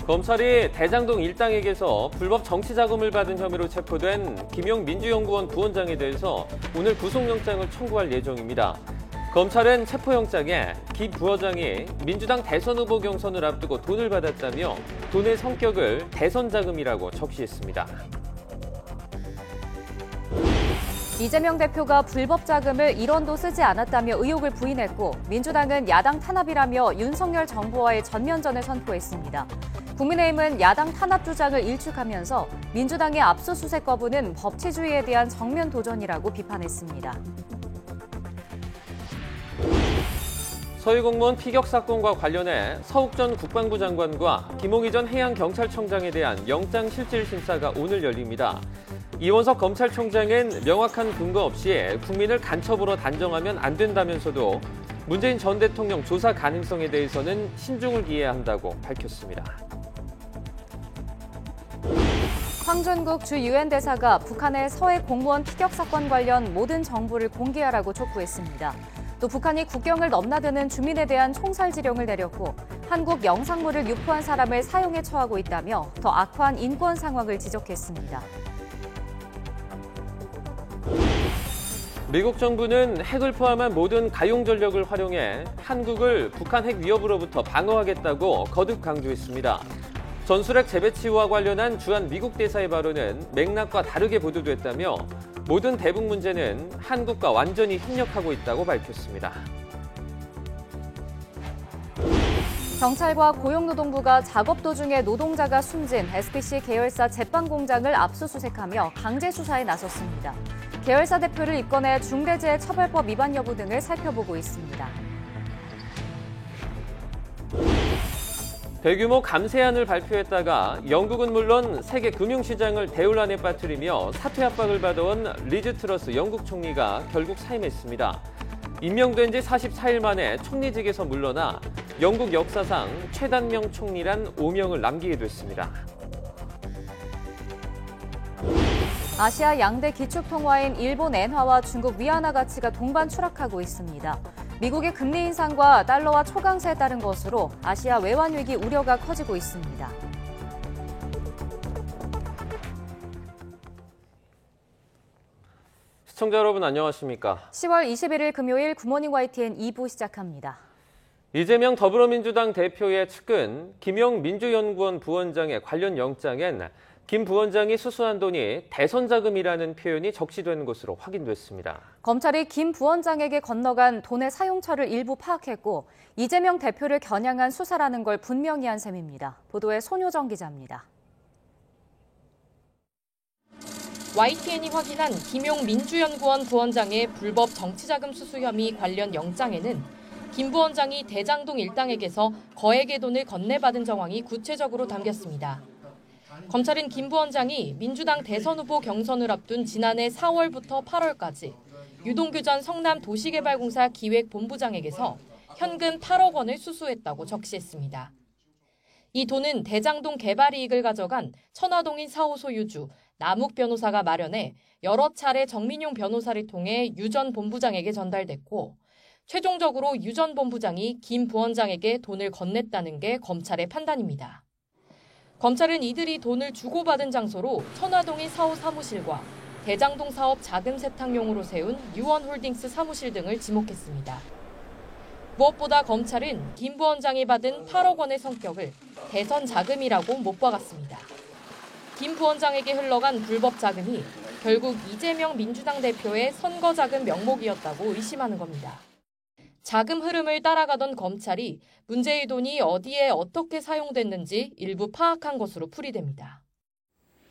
검찰이 대장동 일당에게서 불법 정치 자금을 받은 혐의로 체포된 김용 민주연구원 부원장에 대해서 오늘 구속영장을 청구할 예정입니다. 검찰은 체포영장에 기 부원장이 민주당 대선 후보 경선을 앞두고 돈을 받았다며 돈의 성격을 대선 자금이라고 적시했습니다. 이재명 대표가 불법 자금을 1원도 쓰지 않았다며 의혹을 부인했고 민주당은 야당 탄압이라며 윤석열 정부와의 전면전을 선포했습니다. 국민의힘은 야당 탄압 주장을 일축하면서 민주당의 압수수색 거부는 법치주의에 대한 정면 도전이라고 비판했습니다. 서해 공무원 피격 사건과 관련해 서욱 전 국방부 장관과 김홍희 전 해양경찰청장에 대한 영장실질심사가 오늘 열립니다. 이원석 검찰총장은 명확한 근거 없이 국민을 간첩으로 단정하면 안 된다면서도 문재인 전 대통령 조사 가능성에 대해서는 신중을 기해야 한다고 밝혔습니다. 황준국 주 유엔 대사가 북한의 서해 공무원 피격 사건 관련 모든 정보를 공개하라고 촉구했습니다. 또 북한이 국경을 넘나드는 주민에 대한 총살지령을 내렸고 한국 영상물을 유포한 사람을 사형에 처하고 있다며 더 악화한 인권 상황을 지적했습니다. 미국 정부는 핵을 포함한 모든 가용 전력을 활용해 한국을 북한 핵 위협으로부터 방어하겠다고 거듭 강조했습니다. 전술핵 재배치와 관련한 주한 미국 대사의 발언은 맥락과 다르게 보도됐다며 모든 대북 문제는 한국과 완전히 협력하고 있다고 밝혔습니다. 경찰과 고용노동부가 작업 도중에 노동자가 숨진 SPC 계열사 제빵 공장을 압수수색하며 강제 수사에 나섰습니다. 계열사 대표를 입건해 중대재해처벌법 위반 여부 등을 살펴보고 있습니다. 대규모 감세안을 발표했다가 영국은 물론 세계 금융시장을 대혼란에 빠뜨리며 사퇴 압박을 받아온 리즈 트러스 영국 총리가 결국 사임했습니다. 임명된 지 44일 만에 총리직에서 물러나 영국 역사상 최단명 총리란 오명을 남기게 됐습니다. 아시아 양대 기축통화인 일본 엔화와 중국 위안화 가치가 동반 추락하고 있습니다. 미국의 금리 인상과 달러와 초강세에 따른 것으로 아시아 외환 위기 우려가 커지고 있습니다. 시청자 여러분 안녕하십니까? 10월 21일 금요일 굿모닝 YTN 2부 시작합니다. 이재명 더불어민주당 대표의 측근 김용 민주연구원 부원장의 관련 영장엔 김 부원장이 수수한 돈이 대선 자금이라는 표현이 적시된 것으로 확인됐습니다. 검찰이 김 부원장에게 건너간 돈의 사용처를 일부 파악했고 이재명 대표를 겨냥한 수사라는 걸 분명히 한 셈입니다. 보도에 손효정 기자입니다. YTN이 확인한 김용 민주연구원 부원장의 불법 정치자금 수수 혐의 관련 영장에는 김 부원장이 대장동 일당에게서 거액의 돈을 건네받은 정황이 구체적으로 담겼습니다. 검찰은 김 부원장이 민주당 대선 후보 경선을 앞둔 지난해 4월부터 8월까지 유동규 전 성남 도시개발공사 기획본부장에게서 현금 8억 원을 수수했다고 적시했습니다. 이 돈은 대장동 개발 이익을 가져간 천화동인 사호소 유주 남욱 변호사가 마련해 여러 차례 정민용 변호사를 통해 유 전 본부장에게 전달됐고 최종적으로 유 전 본부장이 김 부원장에게 돈을 건넸다는 게 검찰의 판단입니다. 검찰은 이들이 돈을 주고받은 장소로 천화동인 사호 사무실과 대장동 사업 자금 세탁용으로 세운 유원홀딩스 사무실 등을 지목했습니다. 무엇보다 검찰은 김 부원장이 받은 8억 원의 성격을 대선 자금이라고 못 박았습니다. 김 부원장에게 흘러간 불법 자금이 결국 이재명 민주당 대표의 선거 자금 명목이었다고 의심하는 겁니다. 자금 흐름을 따라가던 검찰이 문제의 돈이 어디에 어떻게 사용됐는지 일부 파악한 것으로 풀이됩니다.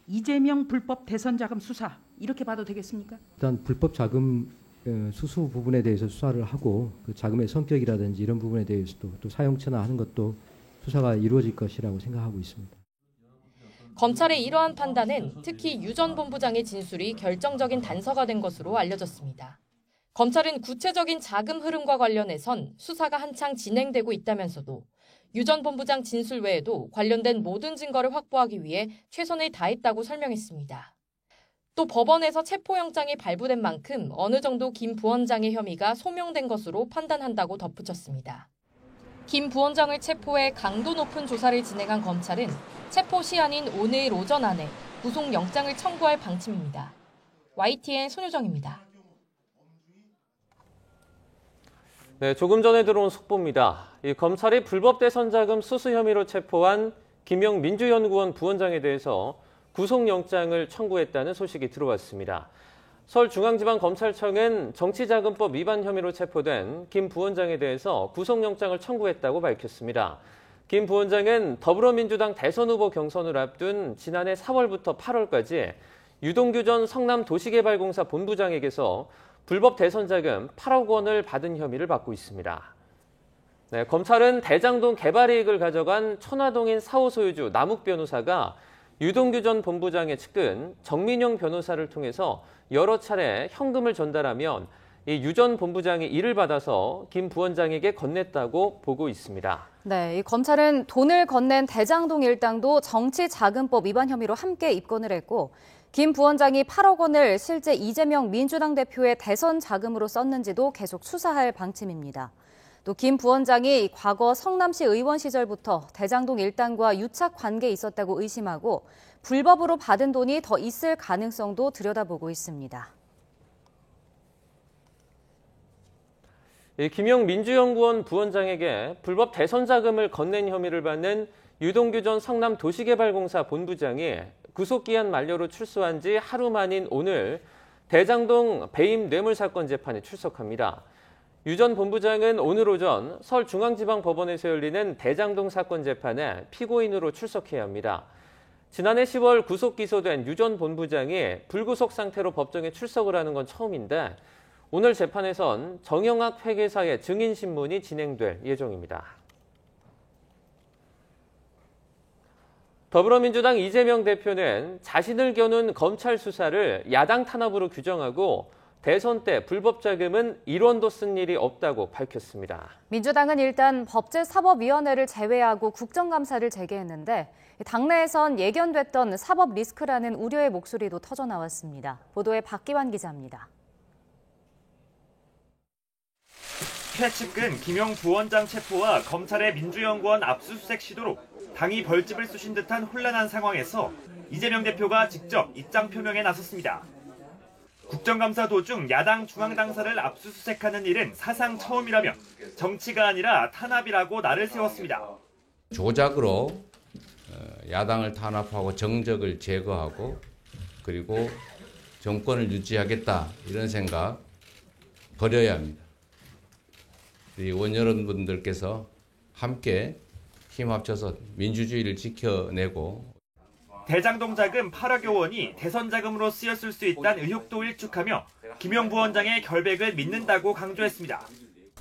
이재명 불법 대선 자금 수사 이렇게 봐도 되겠습니까? 일단 불법 자금 수수 부분에 대해서 수사를 하고 그 자금의 성격이라든지 이런 부분에 대해서도 또 사용처나 하는 것도 수사가 이루어질 것이라고 생각하고 있습니다. 검찰의 이러한 판단은 특히 유 전 본부장의 진술이 결정적인 단서가 된 것으로 알려졌습니다. 검찰은 구체적인 자금 흐름과 관련해선 수사가 한창 진행되고 있다면서도 유 전 본부장 진술 외에도 관련된 모든 증거를 확보하기 위해 최선을 다했다고 설명했습니다. 또 법원에서 체포영장이 발부된 만큼 어느 정도 김 부원장의 혐의가 소명된 것으로 판단한다고 덧붙였습니다. 김 부원장을 체포해 강도 높은 조사를 진행한 검찰은 체포 시한인 오늘 오전 안에 구속영장을 청구할 방침입니다. YTN 손효정입니다. 네, 조금 전에 들어온 속보입니다. 검찰이 불법 대선 자금 수수 혐의로 체포한 김영 민주연구원 부원장에 대해서 구속영장을 청구했다는 소식이 들어왔습니다. 서울중앙지방검찰청은 정치자금법 위반 혐의로 체포된 김 부원장에 대해서 구속영장을 청구했다고 밝혔습니다. 김 부원장은 더불어민주당 대선 후보 경선을 앞둔 지난해 4월부터 8월까지 유동규 전 성남도시개발공사 본부장에게서 불법 대선 자금 8억 원을 받은 혐의를 받고 있습니다. 네, 검찰은 대장동 개발 이익을 가져간 천화동인 4호 소유주 남욱 변호사가 유동규 전 본부장의 측근 정민용 변호사를 통해서 여러 차례 현금을 전달하면 이 유 전 본부장이 이를 받아서 김 부원장에게 건넸다고 보고 있습니다. 네, 이 검찰은 돈을 건넨 대장동 일당도 정치자금법 위반 혐의로 함께 입건을 했고 김 부원장이 8억 원을 실제 이재명 민주당 대표의 대선 자금으로 썼는지도 계속 수사할 방침입니다. 또 김 부원장이 과거 성남시 의원 시절부터 대장동 일당과 유착 관계에 있었다고 의심하고 불법으로 받은 돈이 더 있을 가능성도 들여다보고 있습니다. 김영 민주연구원 부원장에게 불법 대선 자금을 건넨 혐의를 받는 유동규 전 성남도시개발공사 본부장이 구속기한 만료로 출소한 지 하루 만인 오늘 대장동 배임 뇌물 사건 재판에 출석합니다. 유 전 본부장은 오늘 오전 서울중앙지방법원에서 열리는 대장동 사건 재판에 피고인으로 출석해야 합니다. 지난해 10월 구속 기소된 유 전 본부장이 불구속 상태로 법정에 출석을 하는 건 처음인데 오늘 재판에선 정영학 회계사의 증인신문이 진행될 예정입니다. 더불어민주당 이재명 대표는 자신을 겨눈 검찰 수사를 야당 탄압으로 규정하고 대선 때 불법 자금은 1원도 쓴 일이 없다고 밝혔습니다. 민주당은 일단 법제사법위원회를 제외하고 국정감사를 재개했는데 당내에선 예견됐던 사법 리스크라는 우려의 목소리도 터져나왔습니다. 보도에 박기환 기자입니다. 최측근 김영 부원장 체포와 검찰의 민주연구원 압수수색 시도로 당이 벌집을 쑤신 듯한 혼란한 상황에서 이재명 대표가 직접 입장 표명에 나섰습니다. 국정감사 도중 야당 중앙당사를 압수수색하는 일은 사상 처음이라며 정치가 아니라 탄압이라고 날을 세웠습니다. 조작으로 야당을 탄압하고 정적을 제거하고 그리고 정권을 유지하겠다 이런 생각 버려야 합니다. 우리 의원 여러분들께서 함께 힘 합쳐서 민주주의를 지켜내고 대장동 자금 8억여 원이 대선 자금으로 쓰였을 수 있다는 의혹도 일축하며 김영 부원장의 결백을 믿는다고 강조했습니다.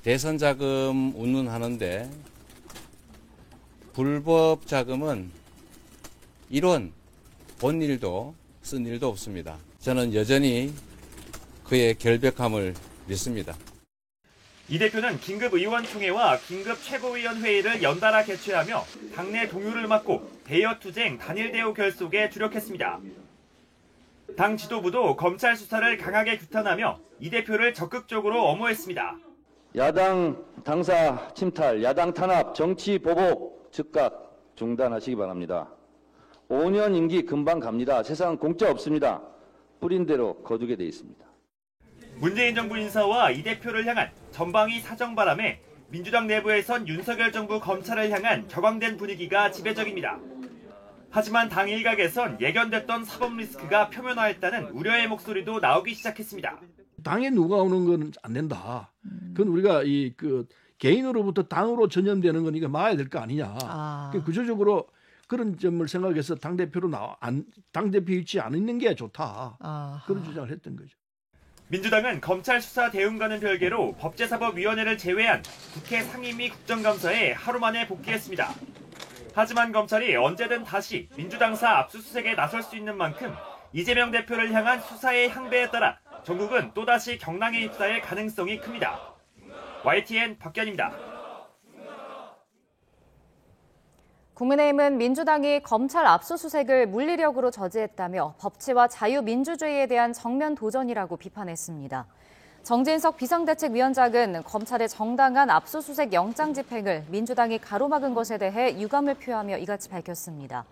대선 자금 운운하는데 불법 자금은 1원 본 일도 쓴 일도 없습니다. 저는 여전히 그의 결백함을 믿습니다. 이 대표는 긴급의원총회와 긴급최고위원회의를 연달아 개최하며 당내 동요를 맡고 대여투쟁 단일 대우 결속에 주력했습니다. 당 지도부도 검찰 수사를 강하게 규탄하며 이 대표를 적극적으로 엄호했습니다. 야당 당사 침탈, 야당 탄압, 정치 보복 즉각 중단하시기 바랍니다. 5년 임기 금방 갑니다. 세상 공짜 없습니다. 뿌린 대로 거두게 돼 있습니다. 문재인 정부 인사와 이 대표를 향한 전방위 사정 바람에 민주당 내부에선 윤석열 정부 검찰을 향한 격앙된 분위기가 지배적입니다. 하지만 당 일각에선 예견됐던 사법 리스크가 표면화했다는 우려의 목소리도 나오기 시작했습니다. 당에 누가 오는 건 안 된다. 그건 우리가 개인으로부터 당으로 전염되는 거니까 막아야 될 거 아니냐. 구조적으로 그런 점을 생각해서 당대표 위치에 안 있는 게 좋다. 그런 주장을 했던 거죠. 민주당은 검찰 수사 대응과는 별개로 법제사법위원회를 제외한 국회 상임위 국정감사에 하루 만에 복귀했습니다. 하지만 검찰이 언제든 다시 민주당사 압수수색에 나설 수 있는 만큼 이재명 대표를 향한 수사의 향배에 따라 전국은 또다시 경랑에 휩싸일 가능성이 큽니다. YTN 박견입니다. 국민의힘은 민주당이 검찰 압수수색을 물리력으로 저지했다며 법치와 자유민주주의에 대한 정면 도전이라고 비판했습니다. 정진석 비상대책위원장은 검찰의 정당한 압수수색 영장 집행을 민주당이 가로막은 것에 대해 유감을 표하며 이같이 밝혔습니다.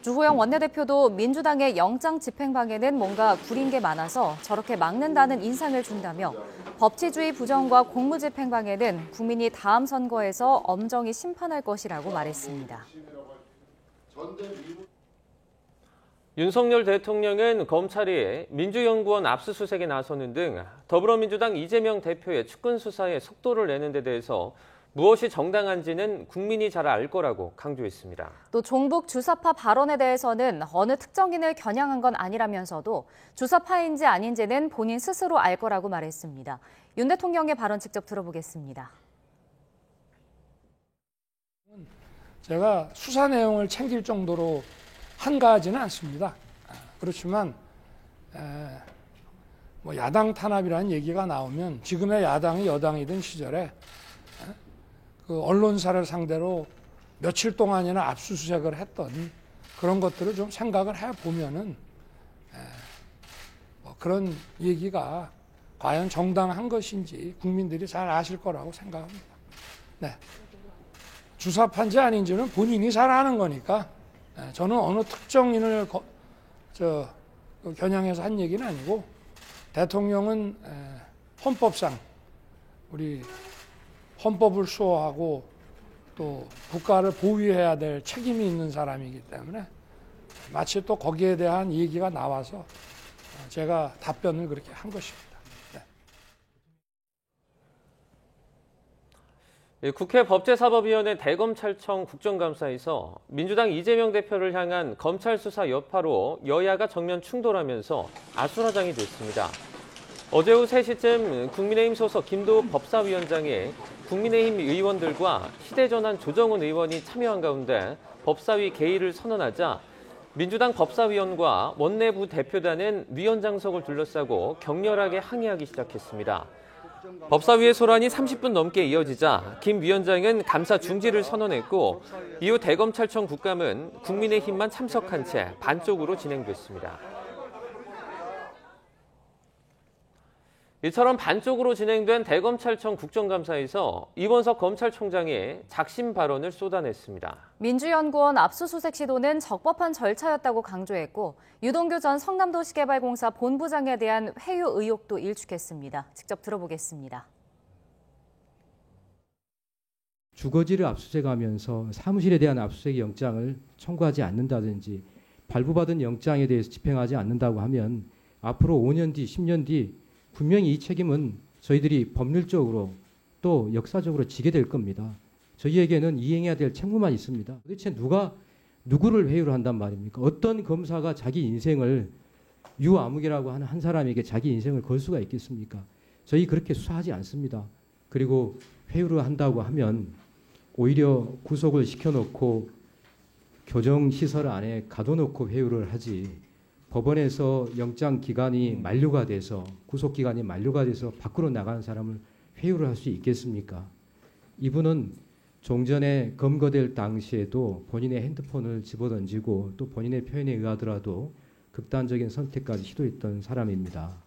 주호영 원내대표도 민주당의 영장 집행방에는 뭔가 구린 게 많아서 저렇게 막는다는 인상을 준다며 법치주의 부정과 공무집행방해는 국민이 다음 선거에서 엄정히 심판할 것이라고 말했습니다. 윤석열 대통령은 검찰이 민주연구원 압수수색에 나서는 등 더불어민주당 이재명 대표의 측근 수사에 속도를 내는 데 대해서 무엇이 정당한지는 국민이 잘 알 거라고 강조했습니다. 또 종북 주사파 발언에 대해서는 어느 특정인을 겨냥한 건 아니라면서도 주사파인지 아닌지는 본인 스스로 알 거라고 말했습니다. 윤 대통령의 발언 직접 들어보겠습니다. 제가 수사 내용을 챙길 정도로 한가하지는 않습니다. 그렇지만 뭐 야당 탄압이라는 얘기가 나오면 지금의 야당이 여당이던 시절에 그 언론사를 상대로 며칠 동안이나 압수수색을 했던 그런 것들을 좀 생각을 해보면은 뭐 그런 얘기가 과연 정당한 것인지 국민들이 잘 아실 거라고 생각합니다. 네. 주사파인지 아닌지는 본인이 잘 아는 거니까 저는 어느 특정인을 겨냥해서 한 얘기는 아니고 대통령은 헌법상 우리 헌법을 수호하고 또 국가를 보위해야 될 책임이 있는 사람이기 때문에 마치 또 거기에 대한 얘기가 나와서 제가 답변을 그렇게 한 것입니다. 국회 법제사법위원회 대검찰청 국정감사에서 민주당 이재명 대표를 향한 검찰 수사 여파로 여야가 정면 충돌하면서 아수라장이 됐습니다. 어제 오후 3시쯤 국민의힘 소속 김도욱 법사위원장이 국민의힘 의원들과 휴대전환 조정훈 의원이 참여한 가운데 법사위 개의를 선언하자 민주당 법사위원과 원내부 대표단은 위원장석을 둘러싸고 격렬하게 항의하기 시작했습니다. 법사위의 소란이 30분 넘게 이어지자 김 위원장은 감사 중지를 선언했고 이후 대검찰청 국감은 국민의힘만 참석한 채 반쪽으로 진행됐습니다. 이처럼 반쪽으로 진행된 대검찰청 국정감사에서 이원석 검찰총장이 작심 발언을 쏟아냈습니다. 민주연구원 압수수색 시도는 적법한 절차였다고 강조했고 유동규 전 성남도시개발공사 본부장에 대한 회유 의혹도 일축했습니다. 직접 들어보겠습니다. 주거지를 압수수색하면서 사무실에 대한 압수수색 영장을 청구하지 않는다든지 발부받은 영장에 대해서 집행하지 않는다고 하면 앞으로 5년 뒤, 10년 뒤 분명히 이 책임은 저희들이 법률적으로 또 역사적으로 지게 될 겁니다. 저희에게는 이행해야 될 책무만 있습니다. 도대체 누가 누구를 회유를 한단 말입니까? 어떤 검사가 자기 인생을 유아무개라고 하는 한 사람에게 자기 인생을 걸 수가 있겠습니까? 저희 그렇게 수사하지 않습니다. 그리고 회유를 한다고 하면 오히려 구속을 시켜놓고 교정시설 안에 가둬놓고 회유를 하지 법원에서 영장 기간이 만료가 돼서 구속 기간이 만료가 돼서 밖으로 나가는 사람을 회유를 할 수 있겠습니까? 이분은 종전에 검거될 당시에도 본인의 핸드폰을 집어던지고 또 본인의 표현에 의하더라도 극단적인 선택까지 시도했던 사람입니다.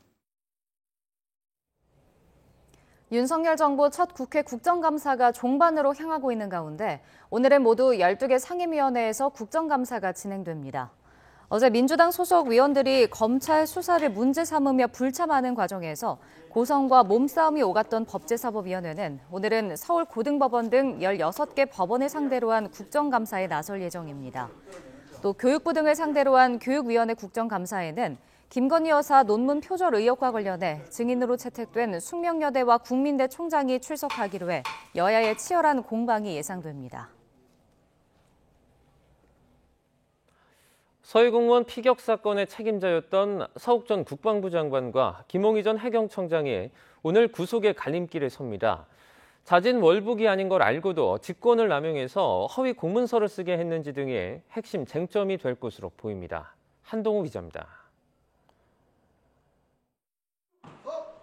윤석열 정부 첫 국회 국정감사가 종반으로 향하고 있는 가운데 오늘은 모두 12개 상임위원회에서 국정감사가 진행됩니다. 어제 민주당 소속 위원들이 검찰 수사를 문제 삼으며 불참하는 과정에서 고성과 몸싸움이 오갔던 법제사법위원회는 오늘은 서울고등법원 등 16개 법원을 상대로 한 국정감사에 나설 예정입니다. 또 교육부 등을 상대로 한 교육위원회 국정감사에는 김건희 여사 논문 표절 의혹과 관련해 증인으로 채택된 숙명여대와 국민대 총장이 출석하기로 해 여야의 치열한 공방이 예상됩니다. 서해 공무원 피격 사건의 책임자였던 서욱 전 국방부 장관과 김홍희 전 해경청장이 오늘 구속의 갈림길에 섭니다. 자진 월북이 아닌 걸 알고도 직권을 남용해서 허위 공문서를 쓰게 했는지 등의 핵심 쟁점이 될 것으로 보입니다. 한동우 기자입니다.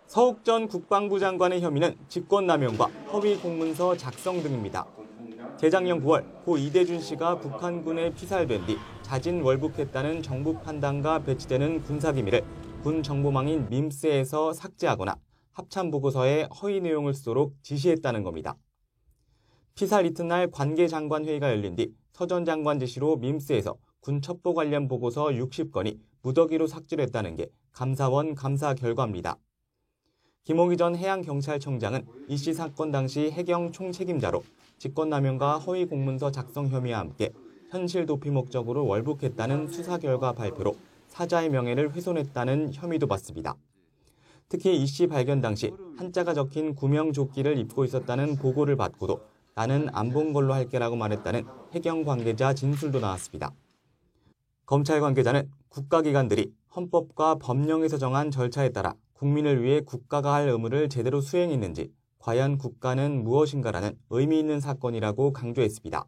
서욱 전 국방부 장관의 혐의는 직권남용과 허위 공문서 작성 등입니다. 재작년 9월 고 이대준 씨가 북한군에 피살된 뒤 자진 월북했다는 정부 판단과 배치되는 군사기밀을 군 정보망인 밈스에서 삭제하거나 합참 보고서에 허위 내용을 쓰도록 지시했다는 겁니다. 피살 이튿날 관계장관 회의가 열린 뒤 서 전 장관 지시로 밈스에서 군 첩보 관련 보고서 60건이 무더기로 삭제됐다는 게 감사원 감사 결과입니다. 김홍희 전 해양경찰청장은 이씨 사건 당시 해경 총책임자로 직권남용과 허위 공문서 작성 혐의와 함께 현실 도피 목적으로 월북했다는 수사 결과 발표로 사자의 명예를 훼손했다는 혐의도 받습니다. 특히 이씨 발견 당시 한자가 적힌 구명조끼를 입고 있었다는 보고를 받고도 나는 안 본 걸로 할게라고 말했다는 해경 관계자 진술도 나왔습니다. 검찰 관계자는 국가기관들이 헌법과 법령에서 정한 절차에 따라 국민을 위해 국가가 할 의무를 제대로 수행했는지, 과연 국가는 무엇인가라는 의미 있는 사건이라고 강조했습니다.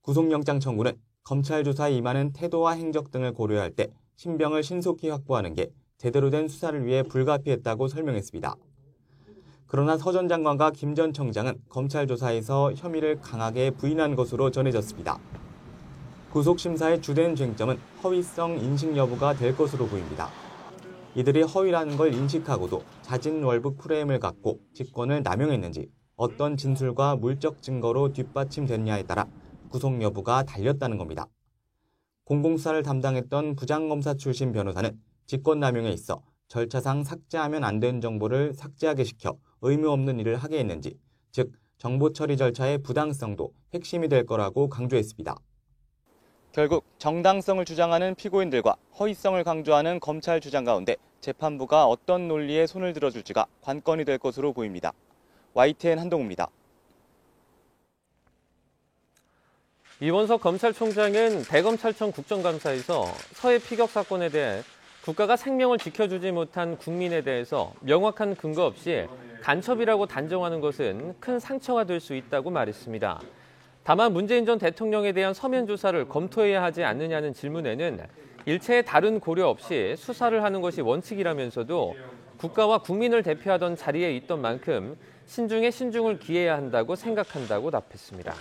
구속영장 청구는 검찰 조사에 임하는 태도와 행적 등을 고려할 때 신병을 신속히 확보하는 게 제대로 된 수사를 위해 불가피했다고 설명했습니다. 그러나 서 전 장관과 김 전 청장은 검찰 조사에서 혐의를 강하게 부인한 것으로 전해졌습니다. 구속심사의 주된 쟁점은 허위성 인식 여부가 될 것으로 보입니다. 이들이 허위라는 걸 인식하고도 자진 월북 프레임을 갖고 직권을 남용했는지, 어떤 진술과 물적 증거로 뒷받침됐냐에 따라 구속 여부가 달렸다는 겁니다. 공공수사를 담당했던 부장검사 출신 변호사는 직권남용에 있어 절차상 삭제하면 안 되는 정보를 삭제하게 시켜 의무 없는 일을 하게 했는지, 즉 정보 처리 절차의 부당성도 핵심이 될 거라고 강조했습니다. 결국 정당성을 주장하는 피고인들과 허위성을 강조하는 검찰 주장 가운데 재판부가 어떤 논리에 손을 들어줄지가 관건이 될 것으로 보입니다. YTN 한동우입니다. 이원석 검찰총장은 대검찰청 국정감사에서 서해 피격 사건에 대해 국가가 생명을 지켜주지 못한 국민에 대해서 명확한 근거 없이 간첩이라고 단정하는 것은 큰 상처가 될 수 있다고 말했습니다. 다만 문재인 전 대통령에 대한 서면 조사를 검토해야 하지 않느냐는 질문에는 일체의 다른 고려 없이 수사를 하는 것이 원칙이라면서도 국가와 국민을 대표하던 자리에 있던 만큼 신중에 신중을 기해야 한다고 생각한다고 답했습니다.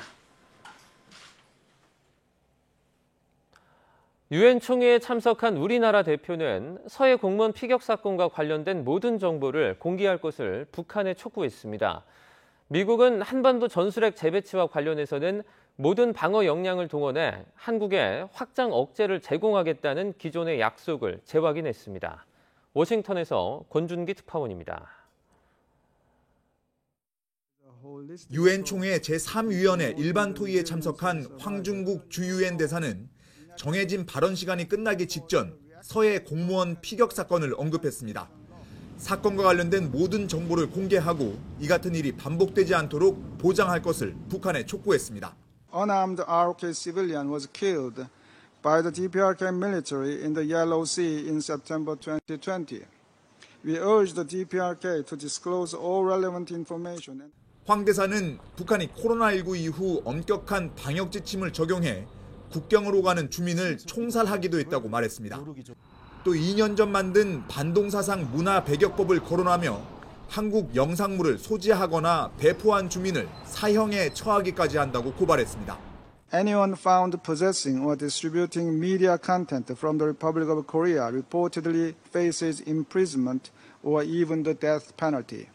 유엔 총회에 참석한 우리나라 대표는 서해 공무원 피격 사건과 관련된 모든 정보를 공개할 것을 북한에 촉구했습니다. 미국은 한반도 전술핵 재배치와 관련해서는 모든 방어 역량을 동원해 한국에 확장 억제를 제공하겠다는 기존의 약속을 재확인했습니다. 워싱턴에서 권준기 특파원입니다. 유엔 총회 제3위원회 일반 토의에 참석한 황중국 주유엔 대사는 정해진 발언 시간이 끝나기 직전 서해 공무원 피격 사건을 언급했습니다. 사건과 관련된 모든 정보를 공개하고 이 같은 일이 반복되지 않도록 보장할 것을 북한에 촉구했습니다. Unarmed ROK civilian was killed by the DPRK military in the Yellow Sea in September 2020. We urge the DPRK to disclose all relevant information. 황 대사는 북한이 코로나19 이후 엄격한 방역 지침을 적용해 국경으로 가는 주민을 총살하기도 했다고 말했습니다. 또 2년 전 만든 반동사상 문화 배격법을 거론하며 한국 영상물을 소지하거나 배포한 주민을 사형에 처하기까지 한다고 고발했습니다. Anyone found possessing or distributing media content from the Republic of Korea reportedly faces imprisonment or even the death penalty.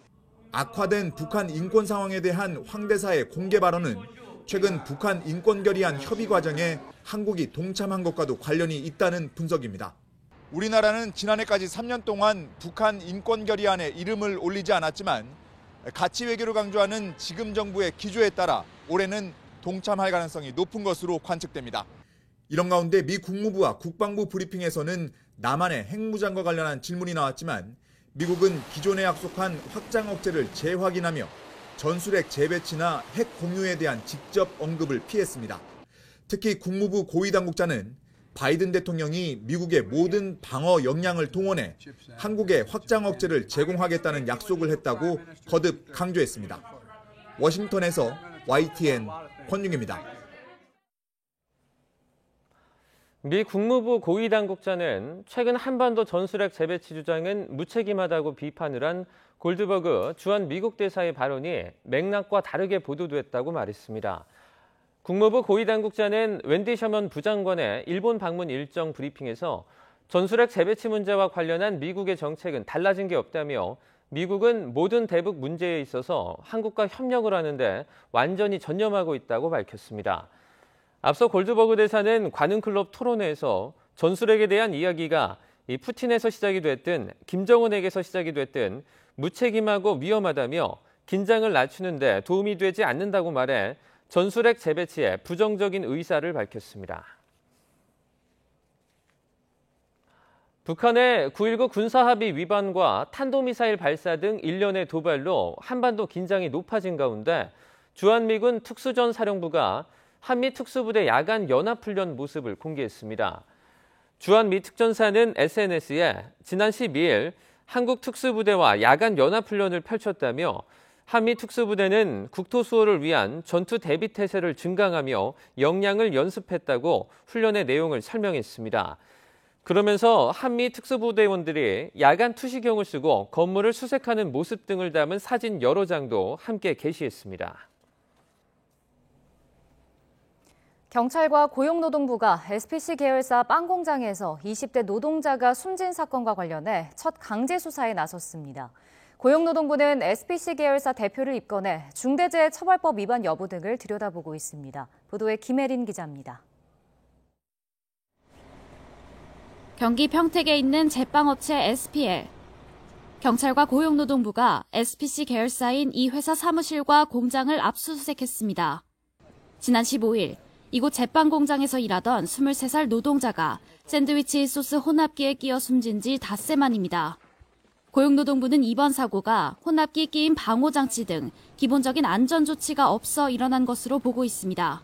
악화된 북한 인권 상황에 대한 황 대사의 공개 발언은 최근 북한 인권 결의안 협의 과정에 한국이 동참한 것과도 관련이 있다는 분석입니다. 우리나라는 지난해까지 3년 동안 북한 인권 결의안에 이름을 올리지 않았지만 가치 외교를 강조하는 지금 정부의 기조에 따라 올해는 동참할 가능성이 높은 것으로 관측됩니다. 이런 가운데 미 국무부와 국방부 브리핑에서는 남한의 핵무장과 관련한 질문이 나왔지만 미국은 기존에 약속한 확장 억제를 재확인하며 전술핵 재배치나 핵 공유에 대한 직접 언급을 피했습니다. 특히 국무부 고위당국자는 바이든 대통령이 미국의 모든 방어 역량을 동원해 한국에 확장 억제를 제공하겠다는 약속을 했다고 거듭 강조했습니다. 워싱턴에서 YTN 권중입니다. 미 국무부 고위당국자는 최근 한반도 전술핵 재배치 주장은 무책임하다고 비판을 한 골드버그 주한 미국 대사의 발언이 맥락과 다르게 보도됐다고 말했습니다. 국무부 고위당국자는 웬디 셔먼 부장관의 일본 방문 일정 브리핑에서 전술핵 재배치 문제와 관련한 미국의 정책은 달라진 게 없다며 미국은 모든 대북 문제에 있어서 한국과 협력을 하는데 완전히 전념하고 있다고 밝혔습니다. 앞서 골드버그 대사는 관훈클럽 토론회에서 전술핵에 대한 이야기가 이 푸틴에서 시작이 됐든 김정은에게서 시작이 됐든 무책임하고 위험하다며 긴장을 낮추는 데 도움이 되지 않는다고 말해 전술핵 재배치에 부정적인 의사를 밝혔습니다. 북한의 9.19 군사합의 위반과 탄도미사일 발사 등 일련의 도발로 한반도 긴장이 높아진 가운데 주한미군 특수전사령부가 한미 특수부대 야간 연합훈련 모습을 공개했습니다. 주한미 특전사는 SNS에 지난 12일 한국 특수부대와 야간 연합훈련을 펼쳤다며 한미 특수부대는 국토수호를 위한 전투 대비 태세를 증강하며 역량을 연습했다고 훈련의 내용을 설명했습니다. 그러면서 한미 특수부대원들이 야간 투시경을 쓰고 건물을 수색하는 모습 등을 담은 사진 여러 장도 함께 게시했습니다. 경찰과 고용노동부가 SPC 계열사 빵 공장에서 20대 노동자가 숨진 사건과 관련해 첫 강제 수사에 나섰습니다. 고용노동부는 SPC 계열사 대표를 입건해 중대재해처벌법 위반 여부 등을 들여다보고 있습니다. 보도에 김혜린 기자입니다. 경기 평택에 있는 제빵업체 SPL. 경찰과 고용노동부가 SPC 계열사인 이 회사 사무실과 공장을 압수수색했습니다. 지난 15일 이곳 제빵 공장에서 일하던 23살 노동자가 샌드위치 소스 혼합기에 끼어 숨진 지 닷새 만입니다. 고용노동부는 이번 사고가 혼합기 끼임 방호장치 등 기본적인 안전조치가 없어 일어난 것으로 보고 있습니다.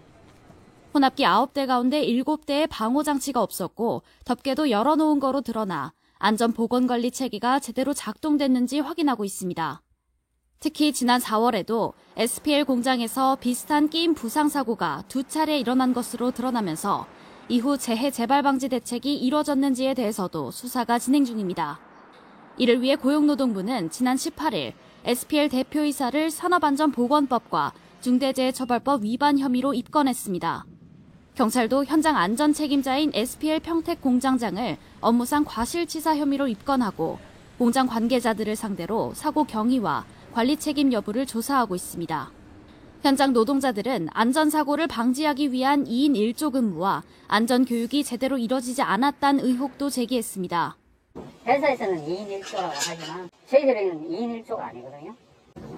혼합기 9대 가운데 7대의 방호장치가 없었고 덮개도 열어놓은 거로 드러나 안전보건관리 체계가 제대로 작동됐는지 확인하고 있습니다. 특히 지난 4월에도 SPL 공장에서 비슷한 끼임 부상 사고가 2차례 일어난 것으로 드러나면서 이후 재해 재발 방지 대책이 이뤄졌는지에 대해서도 수사가 진행 중입니다. 이를 위해 고용노동부는 지난 18일 SPL 대표이사를 산업안전보건법과 중대재해처벌법 위반 혐의로 입건했습니다. 경찰도 현장 안전 책임자인 SPL 평택 공장장을 업무상 과실치사 혐의로 입건하고 공장 관계자들을 상대로 사고 경위와 관리 책임 여부를 조사하고 있습니다. 현장 노동자들은 안전사고를 방지하기 위한 2인 1조 근무와 안전교육이 제대로 이뤄지지 않았다는 의혹도 제기했습니다. 회사에서는 2인 1조라고 하지만 저희들은 2인 1조가 아니거든요.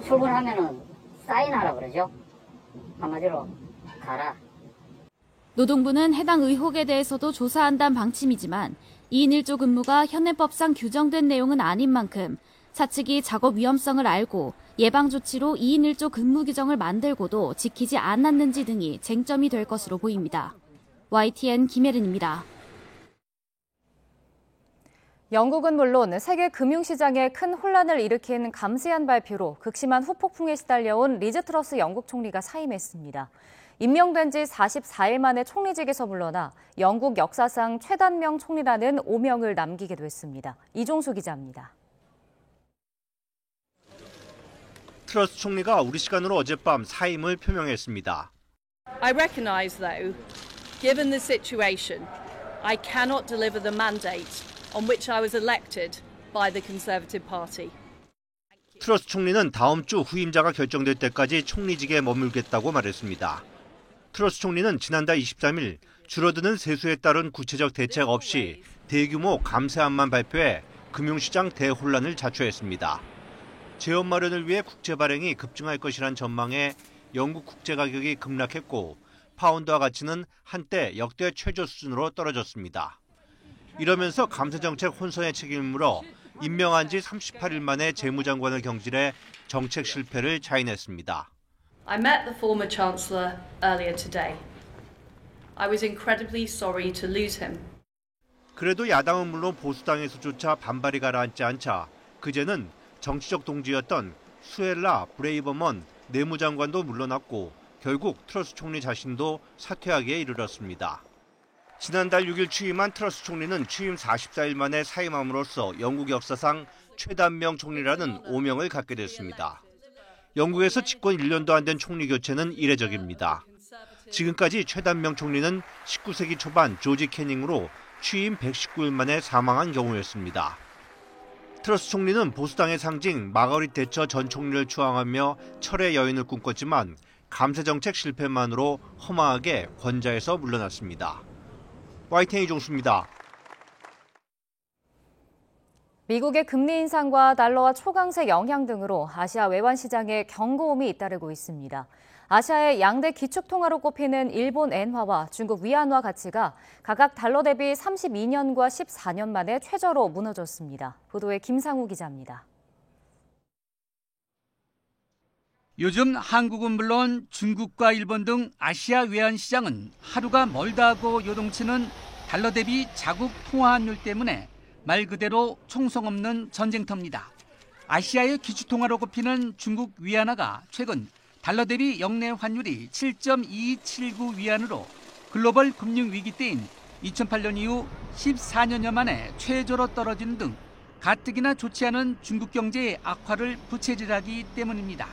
출근하면은 사인하라 그러죠. 한마디로 가라. 노동부는 해당 의혹에 대해서도 조사한다는 방침이지만 2인 1조 근무가 현행법상 규정된 내용은 아닌 만큼 사측이 작업 위험성을 알고 예방 조치로 2인 1조 근무 규정을 만들고도 지키지 않았는지 등이 쟁점이 될 것으로 보입니다. YTN 김혜린입니다. 영국은 물론 세계 금융시장에 큰 혼란을 일으킨 감세한 발표로 극심한 후폭풍에 시달려온 리즈 트러스 영국 총리가 사임했습니다. 임명된 지 44일 만에 총리직에서 물러나 영국 역사상 최단명 총리라는 오명을 남기게 됐습니다. 이종수 기자입니다. 트러스 총리가 우리 시간으로 어젯밤 사임을 표명했습니다. I recognize though, given the situation, I cannot deliver the mandate on which I was elected by the Conservative Party. 트러스 총리는 다음 주 후임자가 결정될 때까지 총리직에 머물겠다고 말했습니다. 트러스 총리는 지난달 23일 줄어드는 세수에 따른 구체적 대책 없이 대규모 감세안만 발표해 금융시장 대혼란을 자초했습니다. 재원 마련을 위해 국채 발행이 급증할 것이란 전망에 영국 국채 가격이 급락했고 파운드화 가치는 한때 역대 최저 수준으로 떨어졌습니다. 이러면서 감세 정책 혼선의 책임을 물어 임명한 지 38일 만에 재무장관을 경질해 정책 실패를 자인했습니다. I met the former Chancellor earlier today. I was incredibly sorry to lose him. 그래도 야당은 물론 보수당에서조차 반발이 가라앉지 않자 그제는 정치적 동지였던 수엘라 브레이버먼 내무장관도 물러났고 결국 트러스 총리 자신도 사퇴하기에 이르렀습니다. 지난달 6일 취임한 트러스 총리는 취임 44일 만에 사임함으로써 영국 역사상 최단명 총리라는 오명을 갖게 됐습니다. 영국에서 집권 1년도 안 된 총리 교체는 이례적입니다. 지금까지 최단명 총리는 19세기 초반 조지 캐닝으로 취임 119일 만에 사망한 경우였습니다. 트러스 총리는 보수당의 상징 마거릿 대처 전 총리를 추앙하며 철의 여인을 꿈꿨지만 감세 정책 실패만으로 허망하게 권좌에서 물러났습니다. YTN 이종수입니다. 미국의 금리 인상과 달러와 초강세 영향 등으로 아시아 외환 시장에 경고음이 잇따르고 있습니다. 아시아의 양대 기축통화로 꼽히는 일본 엔화와 중국 위안화 가치가 각각 달러 대비 32년과 14년 만에 최저로 무너졌습니다. 보도에 김상우 기자입니다. 요즘 한국은 물론 중국과 일본 등 아시아 외환 시장은 하루가 멀다 하고 요동치는 달러 대비 자국 통화환율 때문에 말 그대로 총성 없는 전쟁터입니다. 아시아의 기축통화로 꼽히는 중국 위안화가 최근 달러 대비 역내 환율이 7.2279 위안으로 글로벌 금융위기 때인 2008년 이후 14년여 만에 최저로 떨어지는 등 가뜩이나 좋지 않은 중국 경제의 악화를 부채질하기 때문입니다.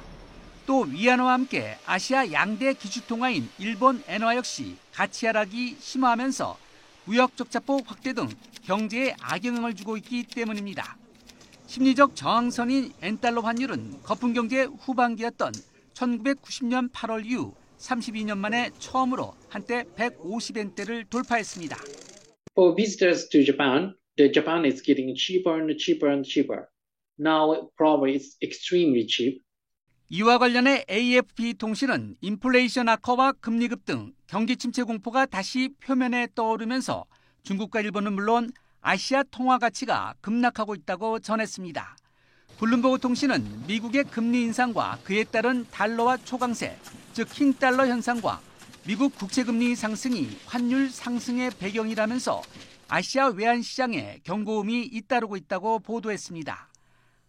또 위안화와 함께 아시아 양대 기축통화인 일본 엔화 역시 가치 하락이 심화하면서 무역 적자폭 확대 등 경제에 악영향을 주고 있기 때문입니다. 심리적 저항선인 엔달러 환율은 거품 경제 후반기였던 1990년 8월 이후 32년 만에 처음으로 한때 150엔대를 돌파했습니다. For visitors to Japan, the Japan is getting cheaper and cheaper and cheaper. Now probably it's extremely cheap. 이와 관련해 AFP 통신은 인플레이션 악화와 금리급 등 경기 침체 공포가 다시 표면에 떠오르면서 중국과 일본은 물론 아시아 통화 가치가 급락하고 있다고 전했습니다. 블룸버그 통신은 미국의 금리 인상과 그에 따른 달러와 초강세, 즉 킹달러 현상과 미국 국채금리 상승이 환율 상승의 배경이라면서 아시아 외환 시장에 경고음이 잇따르고 있다고 보도했습니다.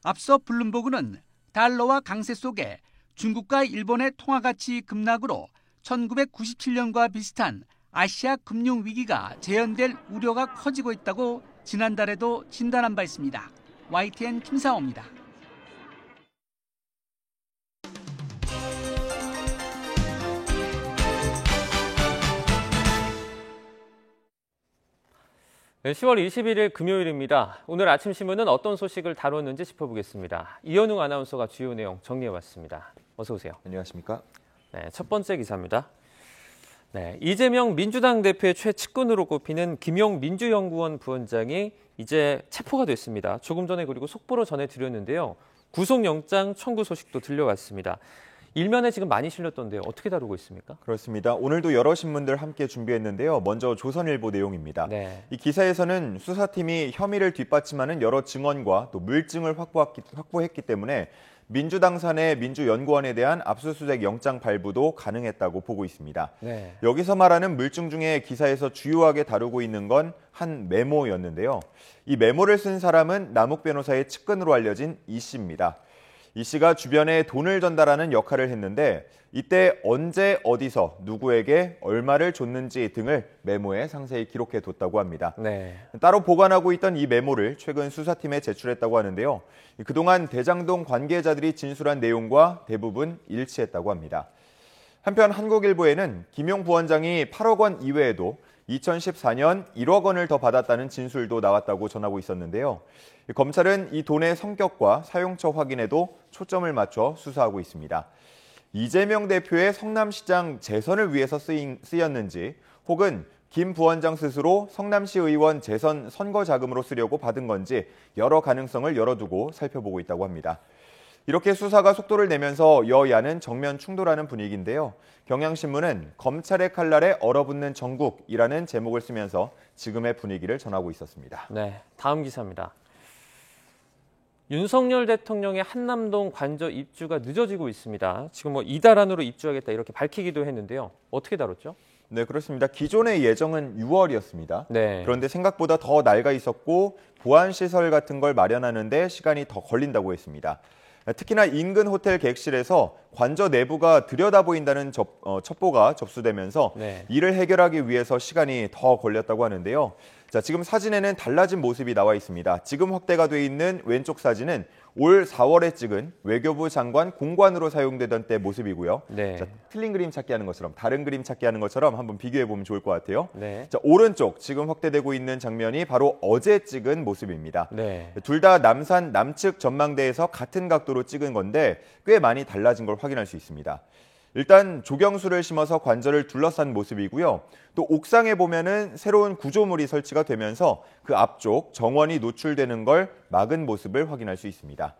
앞서 블룸버그는 달러와 강세 속에 중국과 일본의 통화 가치 급락으로 1997년과 비슷한 아시아 금융 위기가 재현될 우려가 커지고 있다고 지난달에도 진단한 바 있습니다. YTN 김상호입니다. 네, 10월 21일 금요일입니다. 오늘 아침 신문은 어떤 소식을 다뤘는지 짚어보겠습니다. 이현웅 아나운서가 주요 내용 정리해왔습니다. 어서 오세요. 안녕하십니까? 네, 첫 번째 기사입니다. 네, 이재명 민주당 대표의 최측근으로 꼽히는 김용 민주연구원 부원장이 이제 체포가 됐습니다. 조금 전에 그리고 속보로 전해드렸는데요. 구속영장 청구 소식도 들려왔습니다. 일면에 지금 많이 실렸던데요. 어떻게 다루고 있습니까? 그렇습니다. 오늘도 여러 신문들 함께 준비했는데요. 먼저 조선일보 내용입니다. 네. 이 기사에서는 수사팀이 혐의를 뒷받침하는 여러 증언과 또 물증을 확보했기 때문에 민주당산의 민주연구원에 대한 압수수색 영장 발부도 가능했다고 보고 있습니다. 네. 여기서 말하는 물증 중에 기사에서 주요하게 다루고 있는 건 한 메모였는데요. 이 메모를 쓴 사람은 남욱 변호사의 측근으로 알려진 이 씨입니다. 이 씨가 주변에 돈을 전달하는 역할을 했는데 이때 언제 어디서 누구에게 얼마를 줬는지 등을 메모에 상세히 기록해뒀다고 합니다. 네. 따로 보관하고 있던 이 메모를 최근 수사팀에 제출했다고 하는데요. 그동안 대장동 관계자들이 진술한 내용과 대부분 일치했다고 합니다. 한편 한국일보에는 김용 부원장이 8억 원 이외에도 2014년 1억 원을 더 받았다는 진술도 나왔다고 전하고 있었는데요. 검찰은 이 돈의 성격과 사용처 확인에도 초점을 맞춰 수사하고 있습니다. 이재명 대표의 성남시장 재선을 위해서 쓰였는지 혹은 김 부원장 스스로 성남시 의원 재선 선거 자금으로 쓰려고 받은 건지 여러 가능성을 열어두고 살펴보고 있다고 합니다. 이렇게 수사가 속도를 내면서 여야는 정면 충돌하는 분위기인데요. 경향신문은 검찰의 칼날에 얼어붙는 정국이라는 제목을 쓰면서 지금의 분위기를 전하고 있었습니다. 네, 다음 기사입니다. 윤석열 대통령의 한남동 관저 입주가 늦어지고 있습니다. 지금 이달 안으로 입주하겠다 이렇게 밝히기도 했는데요. 어떻게 다뤘죠? 네, 그렇습니다. 기존의 예정은 6월이었습니다. 네. 그런데 생각보다 더 낡아 있었고 보안시설 같은 걸 마련하는데 시간이 더 걸린다고 했습니다. 특히나 인근 호텔 객실에서 관저 내부가 들여다보인다는 첩보가 접수되면서 네. 이를 해결하기 위해서 시간이 더 걸렸다고 하는데요. 자, 지금 사진에는 달라진 모습이 나와 있습니다. 지금 확대가 돼 있는 왼쪽 사진은 올 4월에 찍은 외교부 장관 공관으로 사용되던 때 모습이고요. 네. 자, 틀린 그림 찾기 하는 것처럼, 다른 그림 찾기 하는 것처럼 한번 비교해 보면 좋을 것 같아요. 네. 자, 오른쪽 지금 확대되고 있는 장면이 바로 어제 찍은 모습입니다. 네. 둘 다 남산 남측 전망대에서 같은 각도로 찍은 건데 꽤 많이 달라진 걸 확인할 수 있습니다. 일단 조경수를 심어서 관절을 둘러싼 모습이고요. 또 옥상에 보면은 새로운 구조물이 설치가 되면서 그 앞쪽 정원이 노출되는 걸 막은 모습을 확인할 수 있습니다.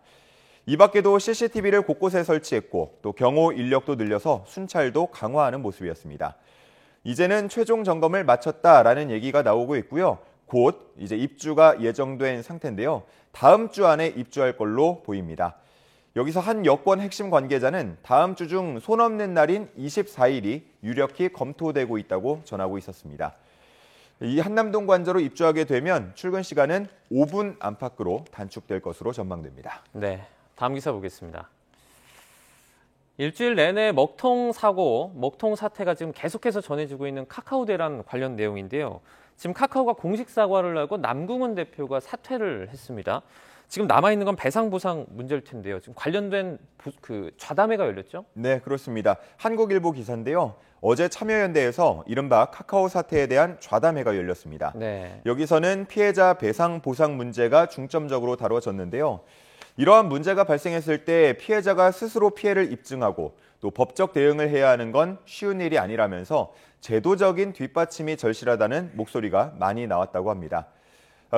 이 밖에도 CCTV를 곳곳에 설치했고 또 경호 인력도 늘려서 순찰도 강화하는 모습이었습니다. 이제는 최종 점검을 마쳤다라는 얘기가 나오고 있고요. 곧 이제 입주가 예정된 상태인데요. 다음 주 안에 입주할 걸로 보입니다. 여기서 한 여권 핵심 관계자는 다음 주 중 손 없는 날인 24일이 유력히 검토되고 있다고 전하고 있었습니다. 이 한남동 관저로 입주하게 되면 출근 시간은 5분 안팎으로 단축될 것으로 전망됩니다. 네, 다음 기사 보겠습니다. 일주일 내내 먹통 사태가 지금 계속해서 전해지고 있는 카카오 대란 관련 내용인데요. 지금 카카오가 공식 사과를 하고 남궁은 대표가 사퇴를 했습니다. 지금 남아있는 건 배상보상 문제일 텐데요. 지금 관련된 좌담회가 열렸죠? 네, 그렇습니다. 한국일보 기사인데요. 어제 참여연대에서 이른바 카카오 사태에 대한 좌담회가 열렸습니다. 네. 여기서는 피해자 배상 보상 문제가 중점적으로 다뤄졌는데요. 이러한 문제가 발생했을 때 피해자가 스스로 피해를 입증하고 또 법적 대응을 해야 하는 건 쉬운 일이 아니라면서 제도적인 뒷받침이 절실하다는 목소리가 많이 나왔다고 합니다.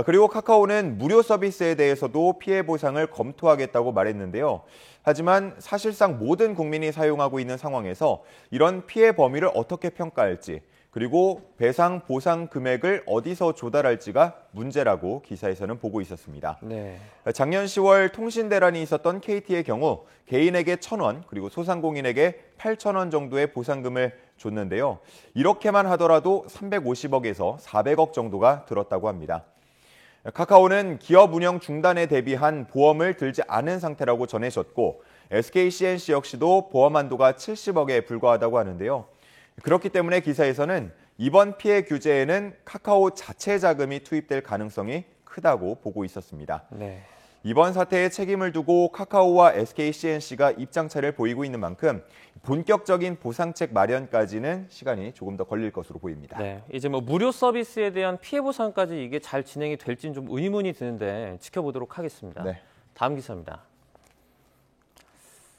그리고 카카오는 무료 서비스에 대해서도 피해 보상을 검토하겠다고 말했는데요. 하지만 사실상 모든 국민이 사용하고 있는 상황에서 이런 피해 범위를 어떻게 평가할지, 그리고 배상 보상 금액을 어디서 조달할지가 문제라고 기사에서는 보고 있었습니다. 네. 작년 10월 통신 대란이 있었던 KT의 경우 개인에게 1,000원, 그리고 소상공인에게 8,000원 정도의 보상금을 줬는데요. 이렇게만 하더라도 350억에서 400억 정도가 들었다고 합니다. 카카오는 기업 운영 중단에 대비한 보험을 들지 않은 상태라고 전해졌고 SK C&C 역시도 보험 한도가 70억에 불과하다고 하는데요. 그렇기 때문에 기사에서는 이번 피해 규제에는 카카오 자체 자금이 투입될 가능성이 크다고 보고 있었습니다. 네. 이번 사태에 책임을 두고 카카오와 SK C&C가 입장차를 보이고 있는 만큼 본격적인 보상책 마련까지는 시간이 조금 더 걸릴 것으로 보입니다. 네, 이제 무료 서비스에 대한 피해 보상까지 이게 잘 진행이 될지는 좀 의문이 드는데 지켜보도록 하겠습니다. 네. 다음 기사입니다.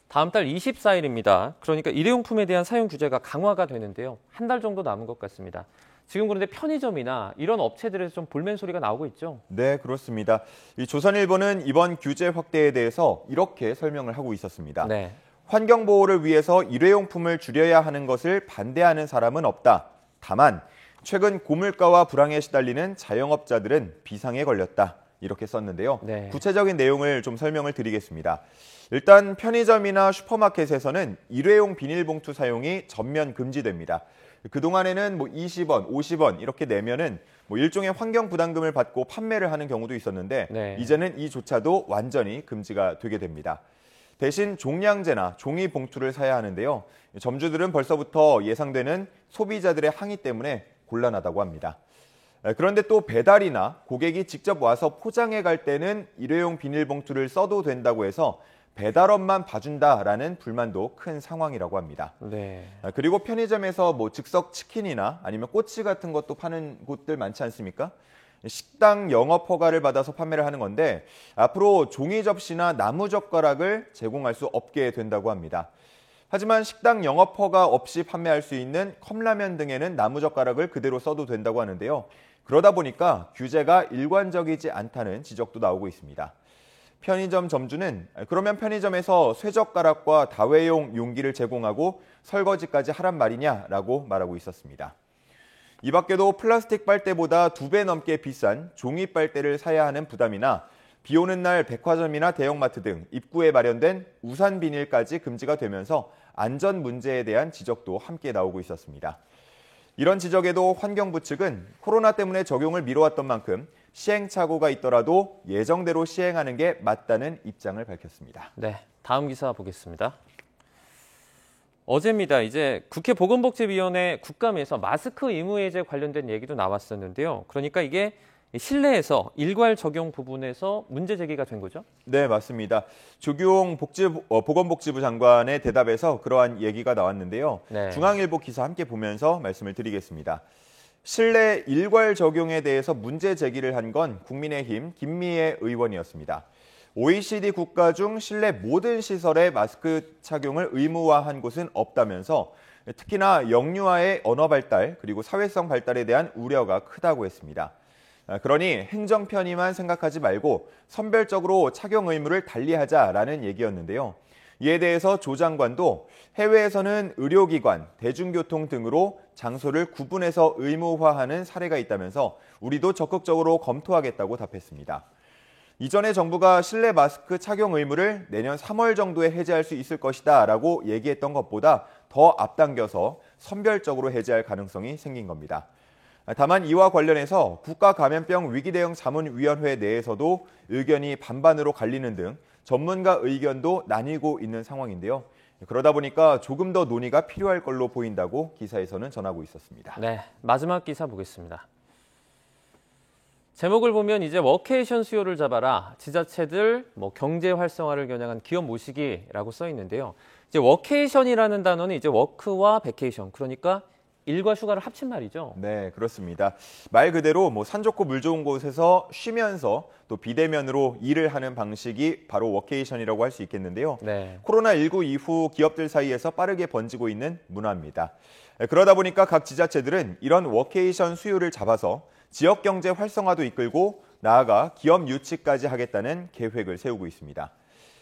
다음 달 24일입니다. 그러니까 일회용품에 대한 사용 규제가 강화가 되는데요. 한 달 정도 남은 것 같습니다. 지금 그런데 편의점이나 이런 업체들에서 좀 볼멘 소리가 나오고 있죠? 네, 그렇습니다. 이 조선일보는 이번 규제 확대에 대해서 이렇게 설명을 하고 있었습니다. 네. 환경보호를 위해서 일회용품을 줄여야 하는 것을 반대하는 사람은 없다. 다만 최근 고물가와 불황에 시달리는 자영업자들은 비상에 걸렸다. 이렇게 썼는데요. 네. 구체적인 내용을 좀 설명을 드리겠습니다. 일단 편의점이나 슈퍼마켓에서는 일회용 비닐봉투 사용이 전면 금지됩니다. 그동안에는 20원, 50원 이렇게 내면은 일종의 환경 부담금을 받고 판매를 하는 경우도 있었는데 네. 이제는 이조차도 완전히 금지가 되게 됩니다. 대신 종량제나 종이 봉투를 사야 하는데요. 점주들은 벌써부터 예상되는 소비자들의 항의 때문에 곤란하다고 합니다. 그런데 또 배달이나 고객이 직접 와서 포장해 갈 때는 일회용 비닐봉투를 써도 된다고 해서 배달업만 봐준다라는 불만도 큰 상황이라고 합니다. 네. 그리고 편의점에서 즉석 치킨이나 아니면 꼬치 같은 것도 파는 곳들 많지 않습니까? 식당 영업 허가를 받아서 판매를 하는 건데 앞으로 종이 접시나 나무 젓가락을 제공할 수 없게 된다고 합니다. 하지만 식당 영업 허가 없이 판매할 수 있는 컵라면 등에는 나무 젓가락을 그대로 써도 된다고 하는데요. 그러다 보니까 규제가 일관적이지 않다는 지적도 나오고 있습니다. 편의점 점주는 그러면 편의점에서 쇠젓가락과 다회용 용기를 제공하고 설거지까지 하란 말이냐라고 말하고 있었습니다. 이 밖에도 플라스틱 빨대보다 2배 넘게 비싼 종이 빨대를 사야 하는 부담이나 비 오는 날 백화점이나 대형마트 등 입구에 마련된 우산 비닐까지 금지가 되면서 안전 문제에 대한 지적도 함께 나오고 있었습니다. 이런 지적에도 환경부 측은 코로나 때문에 적용을 미뤄왔던 만큼 시행착오가 있더라도 예정대로 시행하는 게 맞다는 입장을 밝혔습니다. 네, 다음 기사 보겠습니다. 어제입니다. 이제 국회 보건복지위원회 국감에서 마스크 의무 해제 관련된 얘기도 나왔었는데요. 그러니까 이게 실내에서 일괄 적용 부분에서 문제 제기가 된 거죠? 네, 맞습니다. 조규용 보건복지부 장관의 대답에서 그러한 얘기가 나왔는데요. 네. 중앙일보 기사 함께 보면서 말씀을 드리겠습니다. 실내 일괄 적용에 대해서 문제 제기를 한 건 국민의힘 김미애 의원이었습니다. OECD 국가 중 실내 모든 시설에 마스크 착용을 의무화한 곳은 없다면서 특히나 영유아의 언어 발달 그리고 사회성 발달에 대한 우려가 크다고 했습니다. 그러니 행정 편의만 생각하지 말고 선별적으로 착용 의무를 달리하자라는 얘기였는데요. 이에 대해서 조 장관도 해외에서는 의료기관, 대중교통 등으로 장소를 구분해서 의무화하는 사례가 있다면서 우리도 적극적으로 검토하겠다고 답했습니다. 이전에 정부가 실내 마스크 착용 의무를 내년 3월 정도에 해제할 수 있을 것이다 라고 얘기했던 것보다 더 앞당겨서 선별적으로 해제할 가능성이 생긴 겁니다. 다만 이와 관련해서 국가감염병 위기대응 자문위원회 내에서도 의견이 반반으로 갈리는 등 전문가 의견도 나뉘고 있는 상황인데요. 그러다 보니까 조금 더 논의가 필요할 걸로 보인다고 기사에서는 전하고 있었습니다. 네, 마지막 기사 보겠습니다. 제목을 보면 이제 워케이션 수요를 잡아라. 지자체들 경제 활성화를 겨냥한 기업 모시기라고 써 있는데요. 이제 워케이션이라는 단어는 이제 워크와 베케이션, 그러니까 일과 휴가를 합친 말이죠. 네, 그렇습니다. 말 그대로 산 좋고 물 좋은 곳에서 쉬면서 또 비대면으로 일을 하는 방식이 바로 워케이션이라고 할 수 있겠는데요. 네. 코로나19 이후 기업들 사이에서 빠르게 번지고 있는 문화입니다. 그러다 보니까 각 지자체들은 이런 워케이션 수요를 잡아서 지역 경제 활성화도 이끌고 나아가 기업 유치까지 하겠다는 계획을 세우고 있습니다.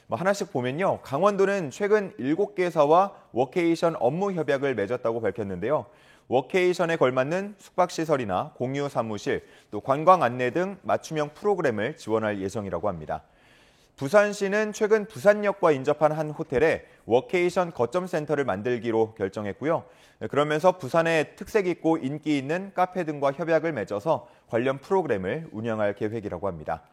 하나씩 보면요. 강원도는 최근 7개사와 워케이션 업무 협약을 맺었다고 밝혔는데요. 워케이션에 걸맞는 숙박시설이나 공유 사무실, 또 관광 안내 등 맞춤형 프로그램을 지원할 예정이라고 합니다. 부산시는 최근 부산역과 인접한 한 호텔에 워케이션 거점 센터를 만들기로 결정했고요. 그러면서 부산에 특색 있고 인기 있는 카페 등과 협약을 맺어서 관련 프로그램을 운영할 계획이라고 합니다.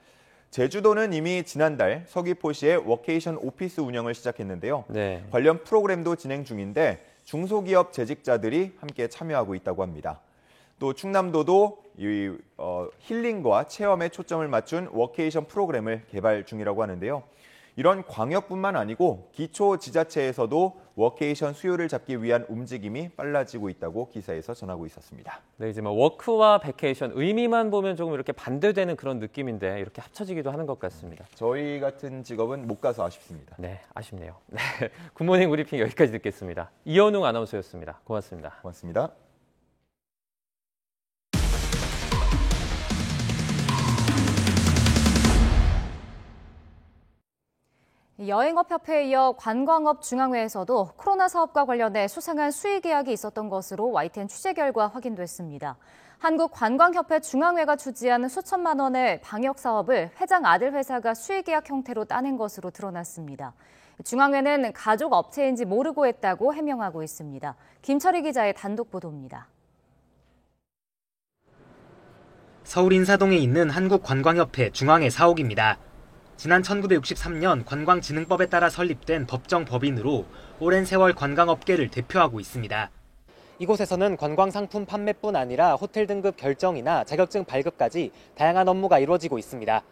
제주도는 이미 지난달 서귀포시에 워케이션 오피스 운영을 시작했는데요. 네. 관련 프로그램도 진행 중인데 중소기업 재직자들이 함께 참여하고 있다고 합니다. 또 충남도도 힐링과 체험에 초점을 맞춘 워케이션 프로그램을 개발 중이라고 하는데요. 이런 광역뿐만 아니고 기초 지자체에서도 워케이션 수요를 잡기 위한 움직임이 빨라지고 있다고 기사에서 전하고 있었습니다. 네, 이제 워크와 베케이션 의미만 보면 조금 이렇게 반대되는 그런 느낌인데 이렇게 합쳐지기도 하는 것 같습니다. 저희 같은 직업은 못 가서 아쉽습니다. 네, 아쉽네요. 네, 굿모닝 브리핑 여기까지 듣겠습니다. 이현웅 아나운서였습니다. 고맙습니다. 고맙습니다. 여행업협회에 이어 관광업 중앙회에서도 코로나 사업과 관련해 수상한 수의 계약이 있었던 것으로 YTN 취재 결과 확인됐습니다. 한국관광협회 중앙회가 추지한 수천만 원의 방역 사업을 회장 아들 회사가 수의 계약 형태로 따낸 것으로 드러났습니다. 중앙회는 가족 업체인지 모르고 했다고 해명하고 있습니다. 김철희 기자의 단독 보도입니다. 서울 인사동에 있는 한국관광협회 중앙회 사옥입니다. 지난 1963년 관광진흥법에 따라 설립된 법정 법인으로 오랜 세월 관광업계를 대표하고 있습니다. 이곳에서는 관광상품 판매뿐 아니라 호텔 등급 결정이나 자격증 발급까지 다양한 업무가 이루어지고 있습니다.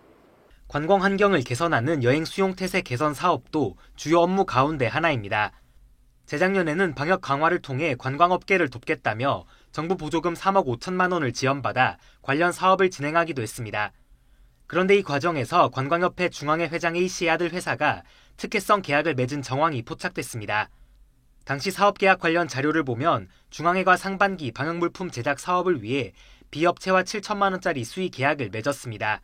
관광 환경을 개선하는 여행 수용 태세 개선 사업도 주요 업무 가운데 하나입니다. 재작년에는 방역 강화를 통해 관광업계를 돕겠다며 정부 보조금 3억 5천만 원을 지원받아 관련 사업을 진행하기도 했습니다. 그런데 이 과정에서 관광협회 중앙회 회장 A씨의 아들 회사가 특혜성 계약을 맺은 정황이 포착됐습니다. 당시 사업계약 관련 자료를 보면 중앙회가 상반기 방역물품 제작 사업을 위해 B업체와 7천만 원짜리 수의 계약을 맺었습니다.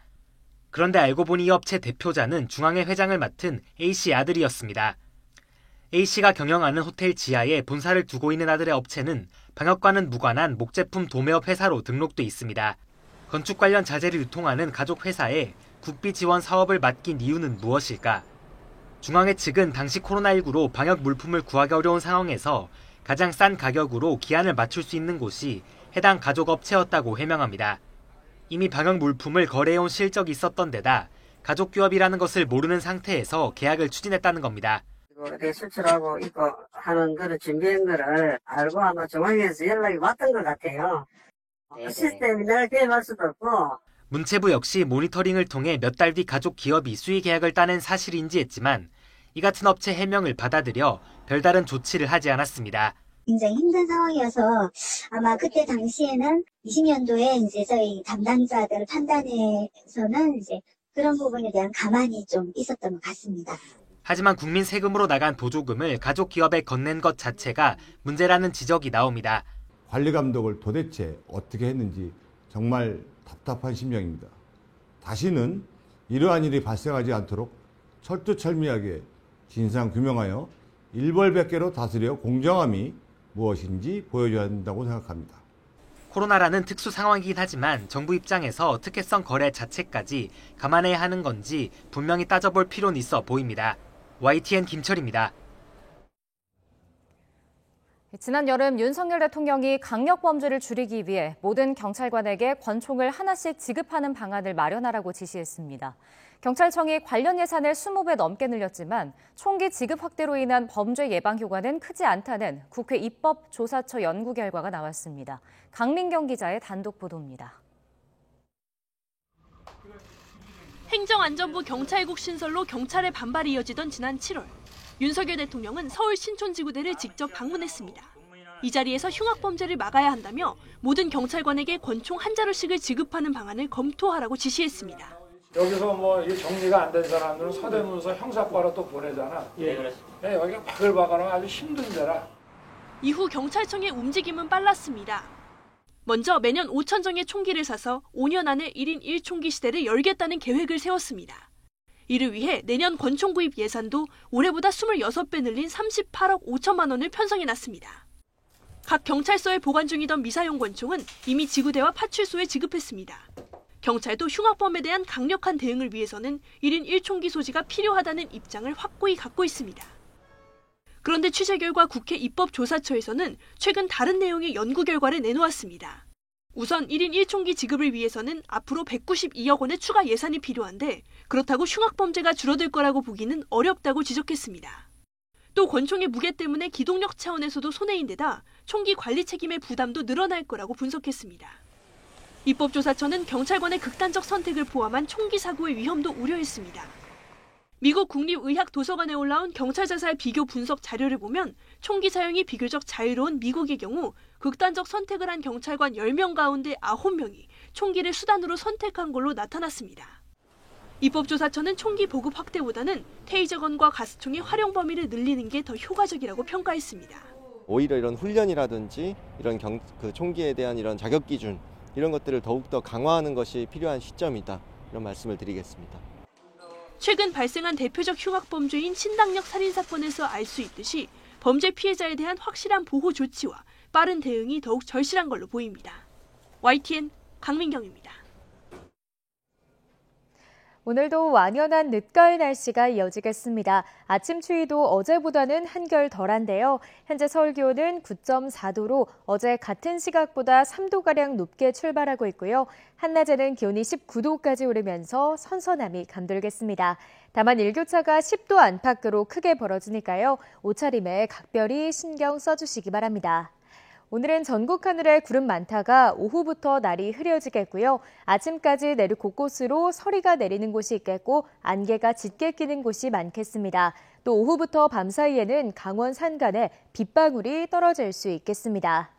그런데 알고 보니 이 업체 대표자는 중앙회 회장을 맡은 A씨의 아들이었습니다. A씨가 경영하는 호텔 지하에 본사를 두고 있는 아들의 업체는 방역과는 무관한 목제품 도매업 회사로 등록돼 있습니다. 건축 관련 자재를 유통하는 가족 회사에 국비 지원 사업을 맡긴 이유는 무엇일까? 중앙회 측은 당시 코로나19로 방역 물품을 구하기 어려운 상황에서 가장 싼 가격으로 기한을 맞출 수 있는 곳이 해당 가족 업체였다고 해명합니다. 이미 방역 물품을 거래해온 실적이 있었던 데다 가족 규업이라는 것을 모르는 상태에서 계약을 추진했다는 겁니다. 이렇게 수출하고 있고 하는 거를 준비한 거를 알고 아마 중앙에서 연락이 왔던 것 같아요. 시스템이 내가 개입할 수도 없고. 문체부 역시 모니터링을 통해 몇 달 뒤 가족 기업이 수의 계약을 따낸 사실이 인지했지만 이 같은 업체 해명을 받아들여 별다른 조치를 하지 않았습니다. 굉장히 힘든 상황이어서 아마 그때 당시에는 20년도에 이제 저희 담당자들 판단에서는 이제 그런 부분에 대한 가만히 좀 있었던 것 같습니다. 하지만 국민 세금으로 나간 보조금을 가족 기업에 건넨 것 자체가 문제라는 지적이 나옵니다. 관리 감독을 도대체 어떻게 했는지 정말 답답한 심정입니다. 다시는 이러한 일이 발생하지 않도록 철두철미하게 진상 규명하여 일벌백계로 다스려 공정함이 무엇인지 보여줘야 한다고 생각합니다. 코로나라는 특수 상황이긴 하지만 정부 입장에서 특혜성 거래 자체까지 감안해야 하는 건지 분명히 따져볼 필요는 있어 보입니다. YTN 김철입니다. 지난 여름 윤석열 대통령이 강력범죄를 줄이기 위해 모든 경찰관에게 권총을 하나씩 지급하는 방안을 마련하라고 지시했습니다. 경찰청이 관련 예산을 20배 넘게 늘렸지만 총기 지급 확대로 인한 범죄 예방 효과는 크지 않다는 국회 입법조사처 연구 결과가 나왔습니다. 강민경 기자의 단독 보도입니다. 행정안전부 경찰국 신설로 경찰의 반발이 이어지던 지난 7월. 윤석열 대통령은 서울 신촌지구대를 직접 방문했습니다. 이 자리에서 흉악범죄를 막아야 한다며 모든 경찰관에게 권총 한 자루씩을 지급하는 방안을 검토하라고 지시했습니다. 여기서 뭐 정리가 안 된 사람들은 서대문서 형사과로 또 보내잖아. 예, 그렇습니다. 네, 여기가 바글바글하면 아주 힘든 데라. 이후 경찰청의 움직임은 빨랐습니다. 먼저 매년 5,000정의 총기를 사서 5년 안에 1인 1총기 시대를 열겠다는 계획을 세웠습니다. 이를 위해 내년 권총 구입 예산도 올해보다 26배 늘린 38억 5천만 원을 편성해놨습니다. 각 경찰서에 보관 중이던 미사용 권총은 이미 지구대와 파출소에 지급했습니다. 경찰도 흉악범에 대한 강력한 대응을 위해서는 1인 1총기 소지가 필요하다는 입장을 확고히 갖고 있습니다. 그런데 취재 결과 국회 입법조사처에서는 최근 다른 내용의 연구 결과를 내놓았습니다. 우선 1인 1총기 지급을 위해서는 앞으로 192억 원의 추가 예산이 필요한데 그렇다고 흉악범죄가 줄어들 거라고 보기는 어렵다고 지적했습니다. 또 권총의 무게 때문에 기동력 차원에서도 손해인데다 총기 관리 책임의 부담도 늘어날 거라고 분석했습니다. 입법조사처는 경찰관의 극단적 선택을 포함한 총기 사고의 위험도 우려했습니다. 미국 국립의학도서관에 올라온 경찰 자살 비교 분석 자료를 보면 총기 사용이 비교적 자유로운 미국의 경우 극단적 선택을 한 경찰관 10명 가운데 9명이 총기를 수단으로 선택한 걸로 나타났습니다. 입법조사처는 총기 보급 확대보다는 테이저건과 가스총의 활용 범위를 늘리는 게 더 효과적이라고 평가했습니다. 오히려 이런 훈련이라든지 이런 총기에 대한 이런 자격 기준 이런 것들을 더욱더 강화하는 것이 필요한 시점이다. 이런 말씀을 드리겠습니다. 최근 발생한 대표적 흉악범죄인 신당역 살인사건에서 알 수 있듯이 범죄 피해자에 대한 확실한 보호 조치와 빠른 대응이 더욱 절실한 걸로 보입니다. YTN 강민경입니다. 오늘도 완연한 늦가을 날씨가 이어지겠습니다. 아침 추위도 어제보다는 한결 덜한데요. 현재 서울 기온은 9.4도로 어제 같은 시각보다 3도가량 높게 출발하고 있고요. 한낮에는 기온이 19도까지 오르면서 선선함이 감돌겠습니다. 다만 일교차가 10도 안팎으로 크게 벌어지니까요. 옷차림에 각별히 신경 써주시기 바랍니다. 오늘은 전국 하늘에 구름 많다가 오후부터 날이 흐려지겠고요. 아침까지 내륙 곳곳으로 서리가 내리는 곳이 있겠고 안개가 짙게 끼는 곳이 많겠습니다. 또 오후부터 밤 사이에는 강원 산간에 빗방울이 떨어질 수 있겠습니다.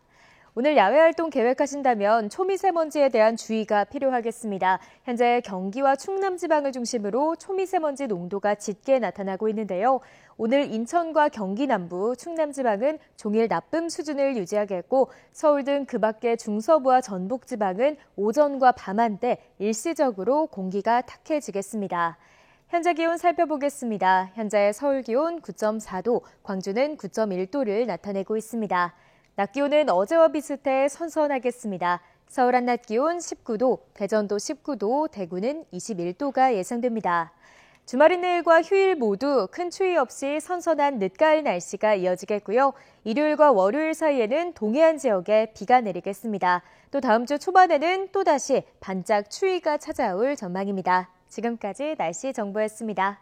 오늘 야외 활동 계획하신다면 초미세먼지에 대한 주의가 필요하겠습니다. 현재 경기와 충남 지방을 중심으로 초미세먼지 농도가 짙게 나타나고 있는데요. 오늘 인천과 경기 남부, 충남 지방은 종일 나쁨 수준을 유지하겠고 서울 등 그 밖의 중서부와 전북 지방은 오전과 밤한때 일시적으로 공기가 탁해지겠습니다. 현재 기온 살펴보겠습니다. 현재 서울 기온 9.4도, 광주는 9.1도를 나타내고 있습니다. 낮 기온은 어제와 비슷해 선선하겠습니다. 서울 한낮 기온 19도, 대전도 19도, 대구는 21도가 예상됩니다. 주말인 내일과 휴일 모두 큰 추위 없이 선선한 늦가을 날씨가 이어지겠고요. 일요일과 월요일 사이에는 동해안 지역에 비가 내리겠습니다. 또 다음 주 초반에는 또다시 반짝 추위가 찾아올 전망입니다. 지금까지 날씨 정보였습니다.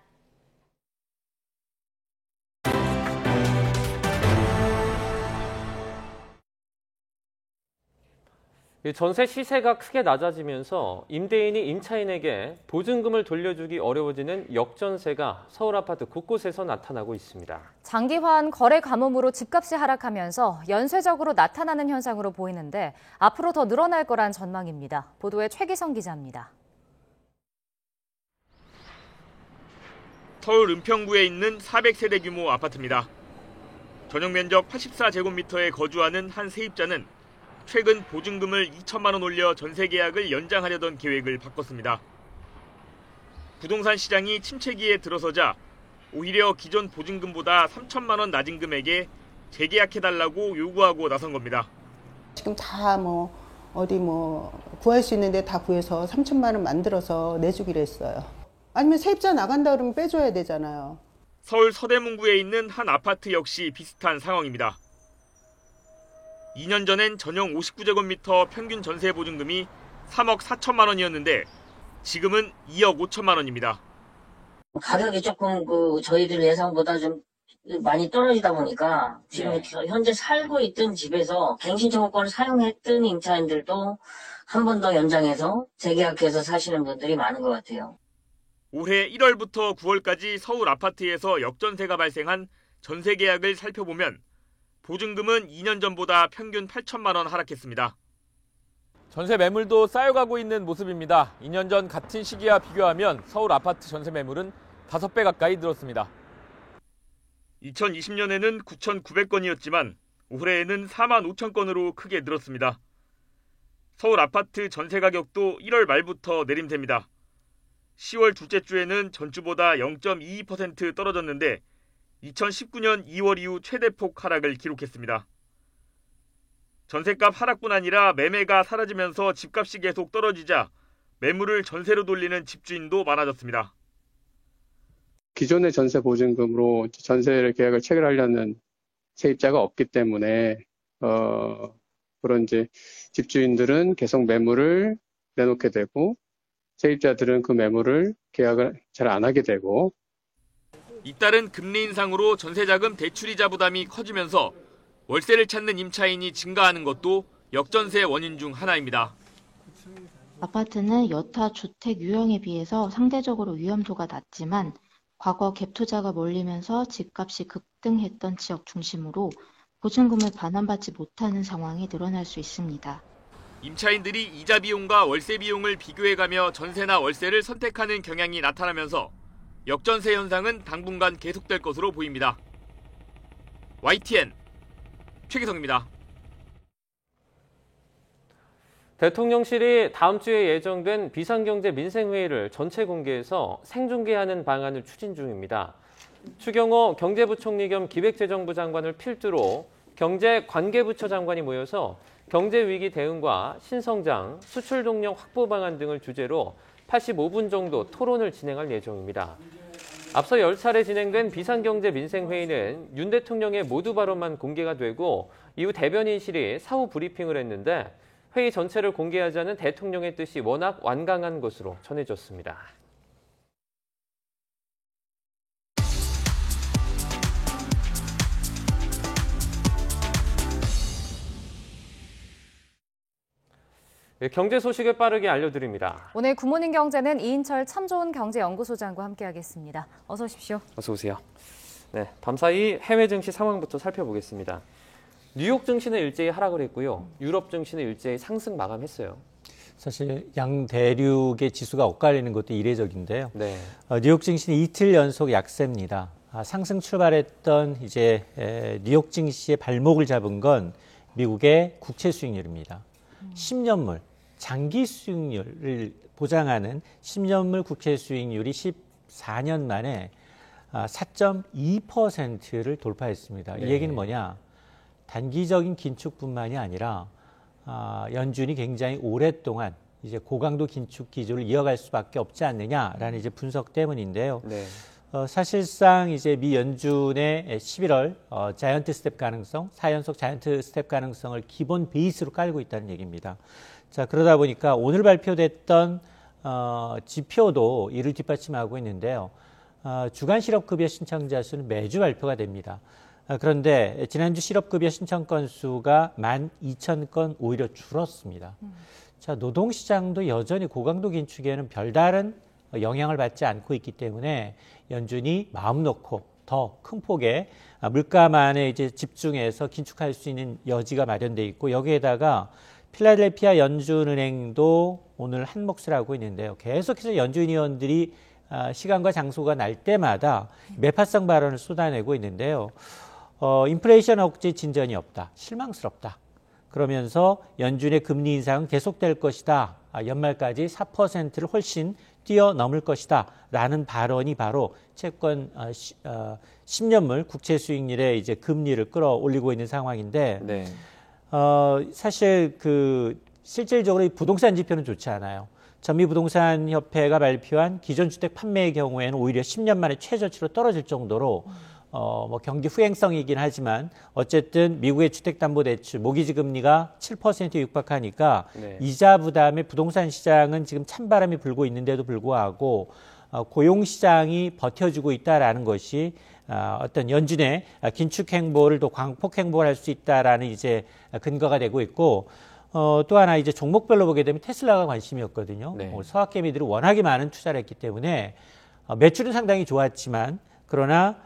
전세 시세가 크게 낮아지면서 임대인이 임차인에게 보증금을 돌려주기 어려워지는 역전세가 서울 아파트 곳곳에서 나타나고 있습니다. 장기화한 거래 가뭄으로 집값이 하락하면서 연쇄적으로 나타나는 현상으로 보이는데 앞으로 더 늘어날 거란 전망입니다. 보도에 최기성 기자입니다. 서울 은평구에 있는 400세대 규모 아파트입니다. 전용 면적 84제곱미터에 거주하는 한 세입자는 최근 보증금을 2천만 원 올려 전세 계약을 연장하려던 계획을 바꿨습니다. 부동산 시장이 침체기에 들어서자 오히려 기존 보증금보다 3천만 원 낮은 금액에 재계약해달라고 요구하고 나선 겁니다. 지금 다 어디 구할 수 있는데 다 구해서 3천만 원 만들어서 내주기로 했어요. 아니면 세입자 나간다 그러면 빼줘야 되잖아요. 서울 서대문구에 있는 한 아파트 역시 비슷한 상황입니다. 2년 전엔 전용 59제곱미터 평균 전세 보증금이 3억 4천만 원이었는데 지금은 2억 5천만 원입니다. 가격이 조금 저희들 예상보다 좀 많이 떨어지다 보니까 지금 현재 살고 있던 집에서 갱신 청구권을 사용했던 임차인들도 한 번 더 연장해서 재계약해서 사시는 분들이 많은 것 같아요. 올해 1월부터 9월까지 서울 아파트에서 역전세가 발생한 전세 계약을 살펴보면 보증금은 2년 전보다 평균 8천만 원 하락했습니다. 전세 매물도 쌓여가고 있는 모습입니다. 2년 전 같은 시기와 비교하면 서울 아파트 전세 매물은 5배 가까이 늘었습니다. 2020년에는 9,900건이었지만 올해에는 4만 5천 건으로 크게 늘었습니다. 서울 아파트 전세 가격도 1월 말부터 내림세입니다. 10월 둘째 주에는 전주보다 0.22% 떨어졌는데 2019년 2월 이후 최대폭 하락을 기록했습니다. 전셋값 하락뿐 아니라 매매가 사라지면서 집값이 계속 떨어지자 매물을 전세로 돌리는 집주인도 많아졌습니다. 기존의 전세 보증금으로 전세 계약을 체결하려는 세입자가 없기 때문에 그런 집주인들은 계속 매물을 내놓게 되고 세입자들은 그 매물을 계약을 잘 안 하게 되고 잇따른 금리 인상으로 전세자금 대출이자 부담이 커지면서 월세를 찾는 임차인이 증가하는 것도 역전세 원인 중 하나입니다. 아파트는 여타 주택 유형에 비해서 상대적으로 위험도가 낮지만 과거 갭 투자가 몰리면서 집값이 급등했던 지역 중심으로 보증금을 반환받지 못하는 상황이 늘어날 수 있습니다. 임차인들이 이자 비용과 월세 비용을 비교해가며 전세나 월세를 선택하는 경향이 나타나면서 역전세 현상은 당분간 계속될 것으로 보입니다. YTN 최기성입니다. 대통령실이 다음 주에 예정된 비상경제 민생회의를 전체 공개해서 생중계하는 방안을 추진 중입니다. 추경호 경제부총리 겸 기획재정부 장관을 필두로 경제관계부처 장관이 모여서 경제위기 대응과 신성장, 수출 동력 확보 방안 등을 주제로 85분 정도 토론을 진행할 예정입니다. 앞서 10차례 진행된 비상경제 민생회의는 윤 대통령의 모두 발언만 공개가 되고 이후 대변인실이 사후 브리핑을 했는데 회의 전체를 공개하자는 대통령의 뜻이 워낙 완강한 것으로 전해졌습니다. 경제 소식을 빠르게 알려드립니다. 오늘 굿모닝 경제는 이인철 참 좋은 경제연구소장과 함께하겠습니다. 어서 오십시오. 어서 오세요. 네, 밤사이 해외 증시 상황부터 살펴보겠습니다. 뉴욕 증시는 일제히 하락을 했고요. 유럽 증시는 일제히 상승 마감했어요. 사실 양대륙의 지수가 엇갈리는 것도 이례적인데요. 네. 뉴욕 증시는 이틀 연속 약세입니다. 상승 출발했던 뉴욕 증시의 발목을 잡은 건 미국의 국채 수익률입니다. 10년물 장기 수익률을 보장하는 10년물 국채 수익률이 14년 만에 4.2%를 돌파했습니다. 네. 이 얘기는 뭐냐? 단기적인 긴축뿐만이 아니라 연준이 굉장히 오랫동안 이제 고강도 긴축 기조를 이어갈 수밖에 없지 않느냐라는 이제 분석 때문인데요. 네. 사실상 이제 미 연준의 11월 자이언트 스텝 가능성, 4연속 자이언트 스텝 가능성을 기본 베이스로 깔고 있다는 얘기입니다. 자, 그러다 보니까 오늘 발표됐던 지표도 이를 뒷받침하고 있는데요. 주간 실업급여 신청자 수는 매주 발표가 됩니다. 그런데 지난주 실업급여 신청 건수가 12,000건 오히려 줄었습니다. 자, 노동시장도 여전히 고강도 긴축에는 별다른 영향을 받지 않고 있기 때문에 연준이 마음 놓고 더 큰 폭의 물가만에 이제 집중해서 긴축할 수 있는 여지가 마련돼 있고, 여기에다가 필라델피아 연준은행도 오늘 한 몫을 하고 있는데요. 계속해서 연준 위원들이 시간과 장소가 날 때마다 매파성 발언을 쏟아내고 있는데요. 인플레이션 억제 진전이 없다, 실망스럽다. 그러면서 연준의 금리 인상은 계속될 것이다. 연말까지 4%를 훨씬 뛰어넘을 것이다. 라는 발언이 바로 채권 10년물 국채 수익률의 이제 금리를 끌어올리고 있는 상황인데, 네. 사실 실질적으로 이 부동산 지표는 좋지 않아요. 전미부동산협회가 발표한 기존 주택 판매의 경우에는 오히려 10년 만에 최저치로 떨어질 정도로 뭐 경기 후행성이긴 하지만 어쨌든 미국의 주택담보대출 모기지 금리가 7%에 육박하니까 네. 이자 부담에 부동산 시장은 지금 찬바람이 불고 있는데도 불구하고 고용 시장이 버텨주고 있다라는 것이 어떤 연준의 긴축 행보를 또 광폭 행보를 할 수 있다라는 이제 근거가 되고 있고, 또 하나 이제 종목별로 보게 되면 테슬라가 관심이었거든요. 네. 서학개미들이 워낙에 많은 투자를 했기 때문에 매출은 상당히 좋았지만 그러나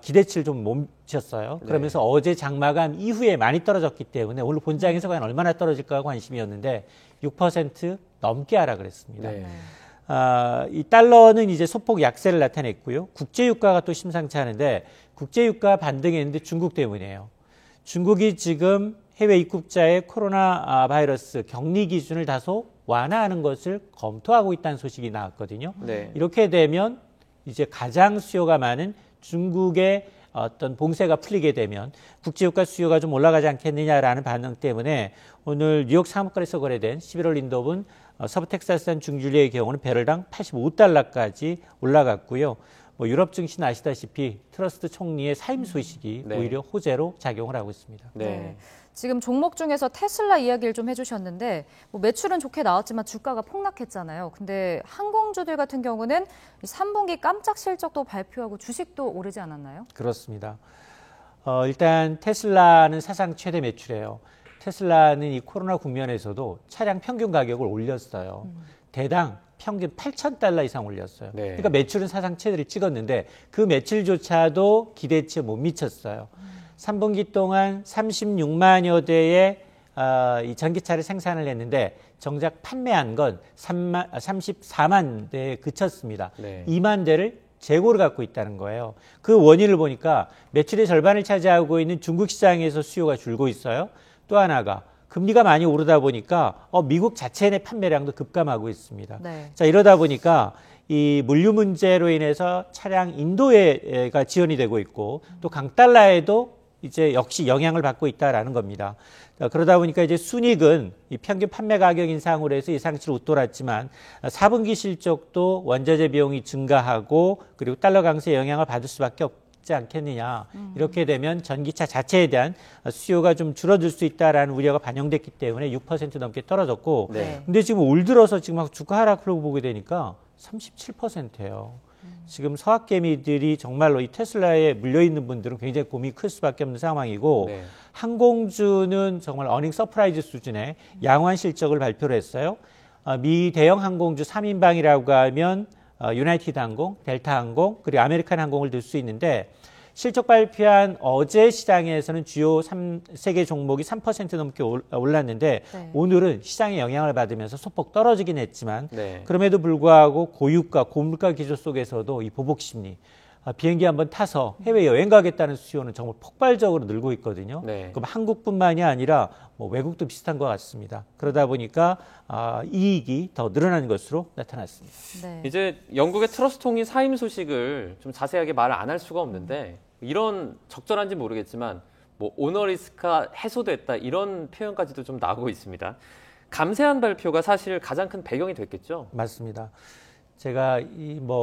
기대치를 좀 못 미쳤어요. 그러면서 어제 장마감 이후에 많이 떨어졌기 때문에 오늘 본장에서 과연 얼마나 떨어질까 관심이었는데 6% 넘게 하라 그랬습니다. 네. 이 달러는 이제 소폭 약세를 나타냈고요. 국제유가가 또 심상치 않은데 국제유가 반등했는데 중국 때문이에요. 중국이 지금 해외 입국자의 코로나 바이러스 격리 기준을 다소 완화하는 것을 검토하고 있다는 소식이 나왔거든요. 네. 이렇게 되면 이제 가장 수요가 많은 중국의 어떤 봉쇄가 풀리게 되면 국제유가 수요가 좀 올라가지 않겠느냐라는 반응 때문에 오늘 뉴욕 사무거래소 거래된 11월 인도분 서부 텍사스산 중진리의 경우는 배럴당 85달러까지 올라갔고요. 뭐 유럽 증시는 아시다시피 트러스트 총리의 사임 소식이 네. 오히려 호재로 작용을 하고 있습니다. 네. 지금 종목 중에서 테슬라 이야기를 좀 해주셨는데 뭐 매출은 좋게 나왔지만 주가가 폭락했잖아요. 근데 항공주들 같은 경우는 3분기 깜짝 실적도 발표하고 주식도 오르지 않았나요? 그렇습니다. 일단 테슬라는 사상 최대 매출이에요. 테슬라는 이 코로나 국면에서도 차량 평균 가격을 올렸어요. 대당 평균 $8,000 이상 올렸어요. 네. 그러니까 매출은 사상 최대를 찍었는데 그 매출조차도 기대치에 못 미쳤어요. 3분기 동안 36만여 대의 이 전기차를 생산을 했는데 정작 판매한 건 34만 대에 그쳤습니다. 네. 2만 대를 재고를 갖고 있다는 거예요. 그 원인을 보니까 매출의 절반을 차지하고 있는 중국 시장에서 수요가 줄고 있어요. 또 하나가 금리가 많이 오르다 보니까 미국 자체 내 판매량도 급감하고 있습니다. 네. 자, 이러다 보니까 이 물류 문제로 인해서 차량 인도에가 지연이 되고 있고 또 강달러에도 이제 역시 영향을 받고 있다라는 겁니다. 그러다 보니까 이제 순이익은 이 평균 판매 가격 인상으로 해서 예상치를 웃돌았지만 4분기 실적도 원자재 비용이 증가하고 그리고 달러 강세의 영향을 받을 수밖에 없지 않겠느냐. 이렇게 되면 전기차 자체에 대한 수요가 좀 줄어들 수 있다라는 우려가 반영됐기 때문에 6% 넘게 떨어졌고, 네. 근데 지금 올 들어서 지금 막 주가 하락을 보게 되니까 37%예요. 지금 서학개미들이 정말로 이 테슬라에 물려있는 분들은 굉장히 고민이 클 수밖에 없는 상황이고, 네. 항공주는 정말 어닝 서프라이즈 수준의 양호한 실적을 발표를 했어요. 미 대형 항공주 3인방이라고 하면 유나이티드 항공, 델타 항공, 그리고 아메리칸 항공을 들 수 있는데 실적 발표한 어제 시장에서는 주요 3개 종목이 3% 넘게 올랐는데 네. 오늘은 시장의 영향을 받으면서 소폭 떨어지긴 했지만 네. 그럼에도 불구하고 고유가, 고물가 기조 속에서도 이 보복 심리, 비행기 한번 타서 해외 여행 가겠다는 수요는 정말 폭발적으로 늘고 있거든요. 네. 그럼 한국뿐만이 아니라 뭐 외국도 비슷한 것 같습니다. 그러다 보니까 이익이 더 늘어나는 것으로 나타났습니다. 네. 이제 영국의 트러스 총리 사임 소식을 좀 자세하게 말을 안 할 수가 없는데 이런 적절한지 모르겠지만 뭐 오너 리스크가 해소됐다 이런 표현까지도 좀 나오고 있습니다. 감세한 발표가 사실 가장 큰 배경이 됐겠죠? 맞습니다. 제가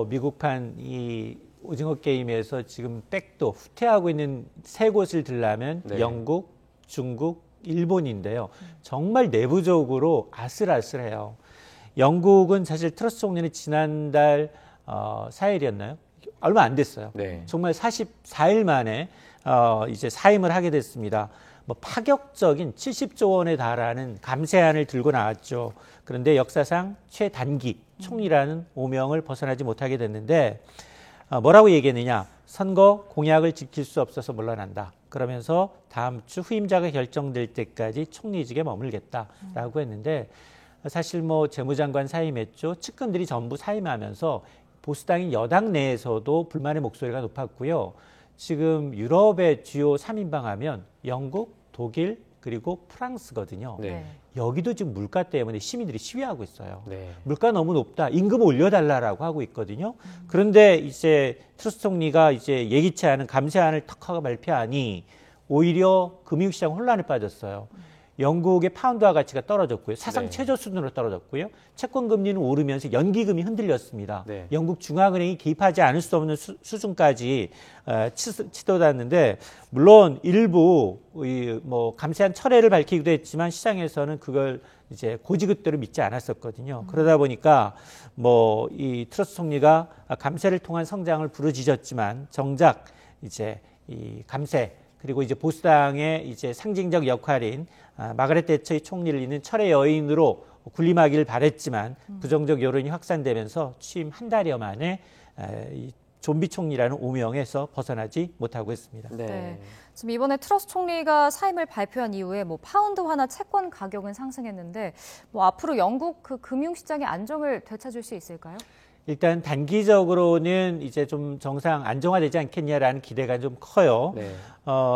미국판 이 오징어 게임에서 지금 백도 후퇴하고 있는 세 곳을 들라면 네. 영국, 중국, 일본인데요. 정말 내부적으로 아슬아슬해요. 영국은 사실 트러스 총리는 지난달 4일이었나요? 얼마 안 됐어요. 네. 정말 44일 만에 이제 사임을 하게 됐습니다. 뭐 파격적인 70조 원에 달하는 감세안을 들고 나왔죠. 그런데 역사상 최단기 총리라는 오명을 벗어나지 못하게 됐는데 뭐라고 얘기했느냐. 선거 공약을 지킬 수 없어서 물러난다. 그러면서 다음 주 후임자가 결정될 때까지 총리직에 머물겠다라고 했는데 사실 뭐 재무장관 사임했죠. 측근들이 전부 사임하면서 보수당인 여당 내에서도 불만의 목소리가 높았고요. 지금 유럽의 주요 3인방 하면 영국, 독일, 그리고 프랑스거든요. 네. 여기도 지금 물가 때문에 시민들이 시위하고 있어요. 네. 물가 너무 높다. 임금 올려달라라고 하고 있거든요. 그런데 이제 트루스 총리가 이제 예기치 않은 감세안을 턱 하고 발표하니 오히려 금융시장 혼란에 빠졌어요. 영국의 파운드화 가치가 떨어졌고요. 사상 네. 최저 수준으로 떨어졌고요. 채권 금리는 오르면서 연기금이 흔들렸습니다. 네. 영국 중앙은행이 개입하지 않을 수 없는 수준까지 치솟았는데 물론 일부 뭐 감세한 철회를 밝히기도 했지만 시장에서는 그걸 이제 고지그대로 믿지 않았었거든요. 그러다 보니까 뭐 이 트러스 총리가 감세를 통한 성장을 부르짖었지만 정작 이제 이 감세 그리고 이제 보수당의 이제 상징적 역할인 마가렛 대처의 총리를 잇는 철의 여인으로 군림하기를 바랬지만 부정적 여론이 확산되면서 취임 한 달여 만에 이 좀비 총리라는 오명에서 벗어나지 못하고 있습니다. 네. 지금 이번에 트러스 총리가 사임을 발표한 이후에 뭐 파운드화나 채권 가격은 상승했는데 뭐 앞으로 영국 그 금융시장의 안정을 되찾을 수 있을까요? 일단 단기적으로는 이제 좀 정상 안정화되지 않겠냐라는 기대가 좀 커요. 네.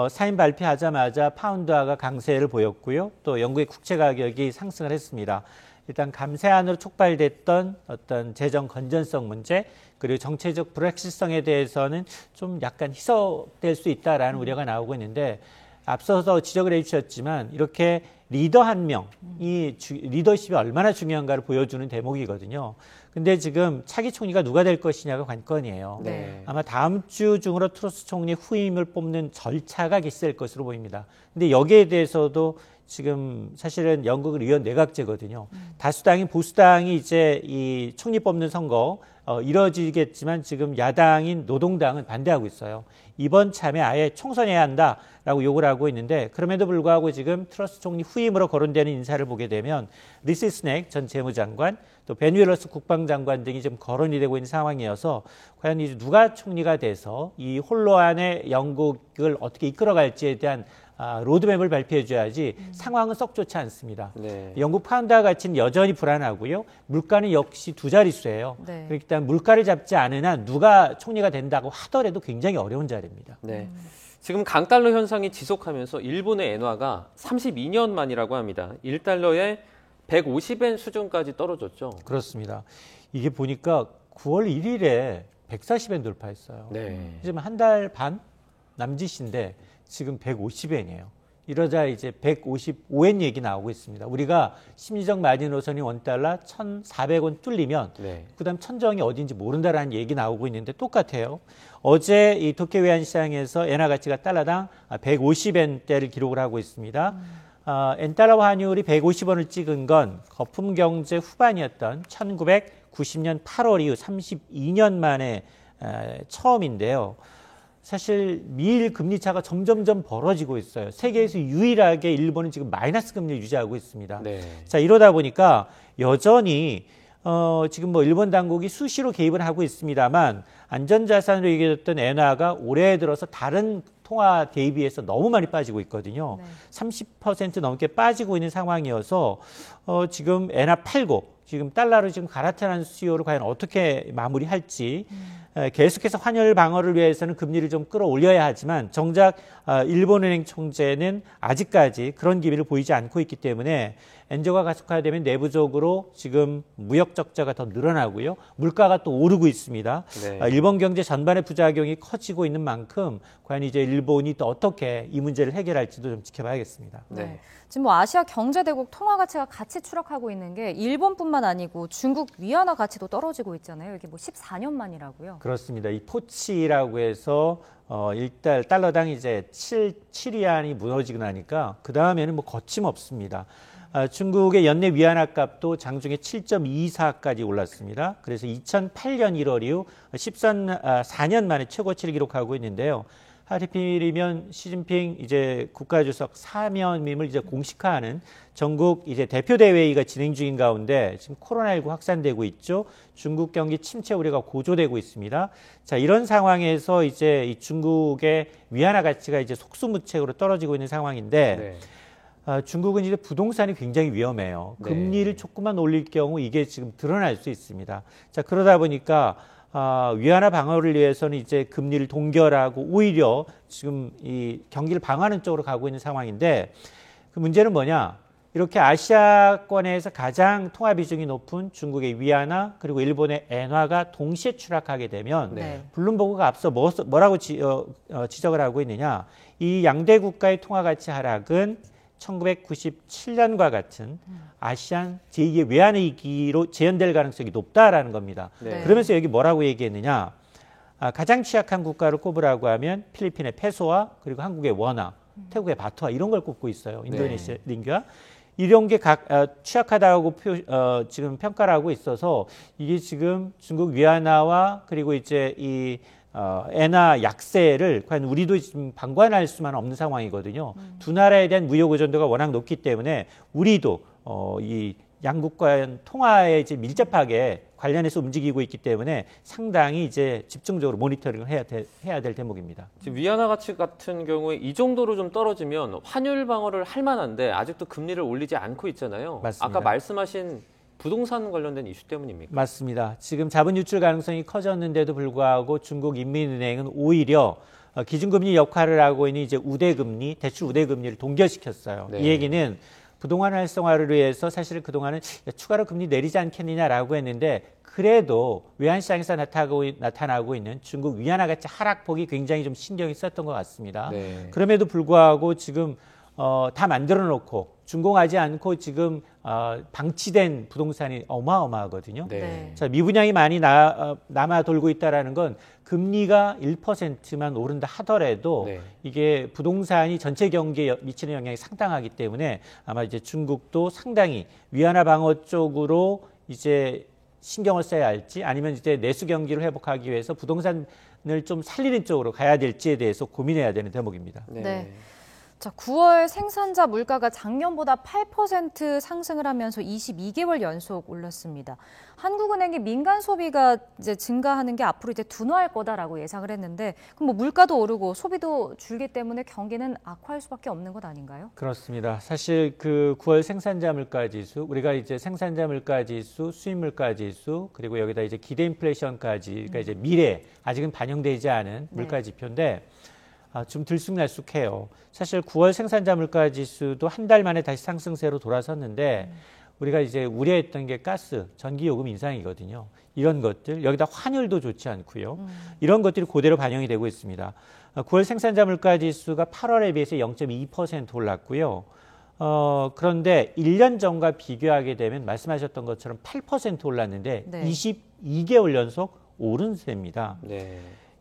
사임 발표하자마자 파운드화가 강세를 보였고요. 또 영국의 국채 가격이 상승을 했습니다. 일단 감세안으로 촉발됐던 어떤 재정 건전성 문제 그리고 정체적 불확실성에 대해서는 좀 약간 희석될 수 있다라는 우려가 나오고 있는데 앞서서 지적을 해주셨지만 이렇게 리더 한 명이 리더십이 얼마나 중요한가를 보여주는 대목이거든요. 근데 지금 차기 총리가 누가 될 것이냐가 관건이에요. 네. 아마 다음 주 중으로 트러스 총리 후임을 뽑는 절차가 개시될 것으로 보입니다. 근데 여기에 대해서도 지금 사실은 영국은 의원 내각제거든요. 다수당인 보수당이 이제 이 총리 뽑는 선거 이뤄지겠지만 지금 야당인 노동당은 반대하고 있어요. 이번 참에 아예 총선해야 한다라고 요구를 하고 있는데 그럼에도 불구하고 지금 트러스 총리 후임으로 거론되는 인사를 보게 되면 리시 스넥 전 재무장관 또 벤 윌러스 국방장관 등이 지금 거론이 되고 있는 상황이어서 과연 이제 누가 총리가 돼서 이 홀로안의 영국을 어떻게 이끌어갈지에 대한 로드맵을 발표해줘야지 상황은 썩 좋지 않습니다. 네. 영국 파운드화 가치는 여전히 불안하고요. 물가는 역시 두 자릿수예요. 네. 그렇기 때문에 물가를 잡지 않은 한 누가 총리가 된다고 하더라도 굉장히 어려운 자리입니다. 네. 지금 강달러 현상이 지속하면서 일본의 엔화가 32년 만이라고 합니다. 1달러에 150엔 수준까지 떨어졌죠. 그렇습니다. 이게 보니까 9월 1일에 140엔 돌파했어요. 네. 지금 한 달 반 남짓인데 지금 150엔이에요. 이러자 이제 155엔 얘기 나오고 있습니다. 우리가 심리적 마지노선이 원달러 1,400원 뚫리면 네. 그다음 천정이 어딘지 모른다라는 얘기 나오고 있는데 똑같아요. 어제 이 도쿄 외환시장에서 엔화 가치가 달러당 150엔대를 기록을 하고 있습니다. 엔달러 환율이 150원을 찍은 건 거품 경제 후반이었던 1990년 8월 이후 32년 만에 처음인데요. 사실 미일 금리 차가 점점점 벌어지고 있어요. 세계에서 유일하게 일본은 지금 마이너스 금리를 유지하고 있습니다. 네. 자, 이러다 보니까 여전히 지금 뭐 일본 당국이 수시로 개입을 하고 있습니다만 안전자산으로 얘기했던 엔화가 올해 들어서 다른 통화 대비해서 너무 많이 빠지고 있거든요. 네. 30% 넘게 빠지고 있는 상황이어서 지금 엔화 팔고 지금 달러로 지금 갈아타는 수요를 과연 어떻게 마무리할지 계속해서 환율 방어를 위해서는 금리를 좀 끌어올려야 하지만 정작 일본은행 총재는 아직까지 그런 기미를 보이지 않고 있기 때문에 엔저가 가속화되면 내부적으로 지금 무역 적자가 더 늘어나고요. 물가가 또 오르고 있습니다. 네. 일본 경제 전반의 부작용이 커지고 있는 만큼 과연 이제 일본이 또 어떻게 이 문제를 해결할지도 좀 지켜봐야겠습니다. 네. 지금 뭐 아시아 경제대국 통화 가치가 같이 추락하고 있는 게 일본뿐만 아니고 중국 위안화 가치도 떨어지고 있잖아요. 이게 뭐 14년 만이라고요. 그렇습니다. 이 포치라고 해서 일단 달러당 이제 7위안이 무너지고 나니까 그 다음에는 뭐 거침없습니다. 중국의 연내 위안화 값도 장중에 7.24까지 올랐습니다. 그래서 2008년 1월 이후 14년 만에 최고치를 기록하고 있는데요. 하필이면 시진핑 이제 국가주석 사면임을 이제 공식화하는 전국 이제 대표대회의가 진행 중인 가운데 지금 코로나19 확산되고 있죠. 중국 경기 침체 우려가 고조되고 있습니다. 자, 이런 상황에서 이제 이 중국의 위안화 가치가 이제 속수무책으로 떨어지고 있는 상황인데 중국은 이제 부동산이 굉장히 위험해요. 금리를 조금만 올릴 경우 이게 지금 드러날 수 있습니다. 자, 그러다 보니까 위안화 방어를 위해서는 이제 금리를 동결하고 오히려 지금 이 경기를 방어하는 쪽으로 가고 있는 상황인데 그 문제는 뭐냐? 이렇게 아시아권에서 가장 통화 비중이 높은 중국의 위안화 그리고 일본의 엔화가 동시에 추락하게 되면 블룸버그가 앞서 뭐라고 지적을 하고 있느냐? 이 양대 국가의 통화 가치 하락은 1997년과 같은 아시안 제2의 외환위기로 재현될 가능성이 높다라는 겁니다. 그러면서 여기 뭐라고 얘기했느냐. 가장 취약한 국가를 꼽으라고 하면 필리핀의 페소와 그리고 한국의 원화, 태국의 바트와 이런 걸 꼽고 있어요. 인도네시아 링기와. 이런 게 취약하다고 지금 평가를 하고 있어서 이게 지금 중국 위안화와 그리고 이제 이 엔화 약세를 과연 우리도 지금 방관할 수만 없는 상황이거든요. 두 나라에 대한 무역 의존도가 워낙 높기 때문에 우리도 이 양국 간 통화에 이제 밀접하게 관련해서 움직이고 있기 때문에 상당히 이제 집중적으로 모니터링을 해야 될 대목입니다. 지금 위안화 가치 같은 경우에 이 정도로 좀 떨어지면 환율 방어를 할 만한데 아직도 금리를 올리지 않고 있잖아요. 맞습니다. 아까 말씀하신 부동산 관련된 이슈 때문입니까? 맞습니다. 지금 자본 유출 가능성이 커졌는데도 불구하고 중국 인민은행은 오히려 기준금리 역할을 하고 있는 이제 우대금리, 대출 우대금리를 동결시켰어요. 이 얘기는 부동산 활성화를 위해서 사실 그동안은 추가로 금리 내리지 않겠느냐라고 했는데 그래도 외환시장에서 나타나고 있는 중국 위안화 가치 하락폭이 굉장히 좀 신경이 썼던 것 같습니다. 그럼에도 불구하고 지금 다 만들어 놓고 준공하지 않고 지금 방치된 부동산이 어마어마하거든요. 자, 미분양이 많이 남아 돌고 있다라는 건 금리가 1%만 오른다 하더라도 이게 부동산이 전체 경기에 미치는 영향이 상당하기 때문에 아마 이제 중국도 상당히 위안화 방어 쪽으로 이제 신경을 써야 할지 아니면 이제 내수 경기를 회복하기 위해서 부동산을 좀 살리는 쪽으로 가야 될지에 대해서 고민해야 되는 대목입니다. 자, 9월 생산자 물가가 작년보다 8% 상승을 하면서 22개월 연속 올랐습니다. 한국은행이 민간 소비가 이제 증가하는 게 앞으로 이제 둔화할 거다라고 예상을 했는데 그럼 뭐 물가도 오르고 소비도 줄기 때문에 경기는 악화할 수밖에 없는 것 아닌가요? 그렇습니다. 사실 그 9월 생산자 물가 지수, 우리가 이제 생산자 물가 지수, 수입 물가 지수, 그리고 여기다 이제 기대 인플레이션까지, 그러니까 이제 미래 아직은 반영되지 않은 물가 지표인데. 좀 들쑥날쑥해요. 사실 9월 생산자 물가 지수도 한 달 만에 다시 상승세로 돌아섰는데 우리가 이제 우려했던 게 가스, 전기 요금 인상이거든요. 이런 것들, 여기다 환율도 좋지 않고요. 이런 것들이 그대로 반영이 되고 있습니다. 9월 생산자 물가 지수가 8월에 비해서 0.2% 올랐고요. 그런데 1년 전과 비교하게 되면 말씀하셨던 것처럼 8% 올랐는데 22개월 연속 오른세입니다.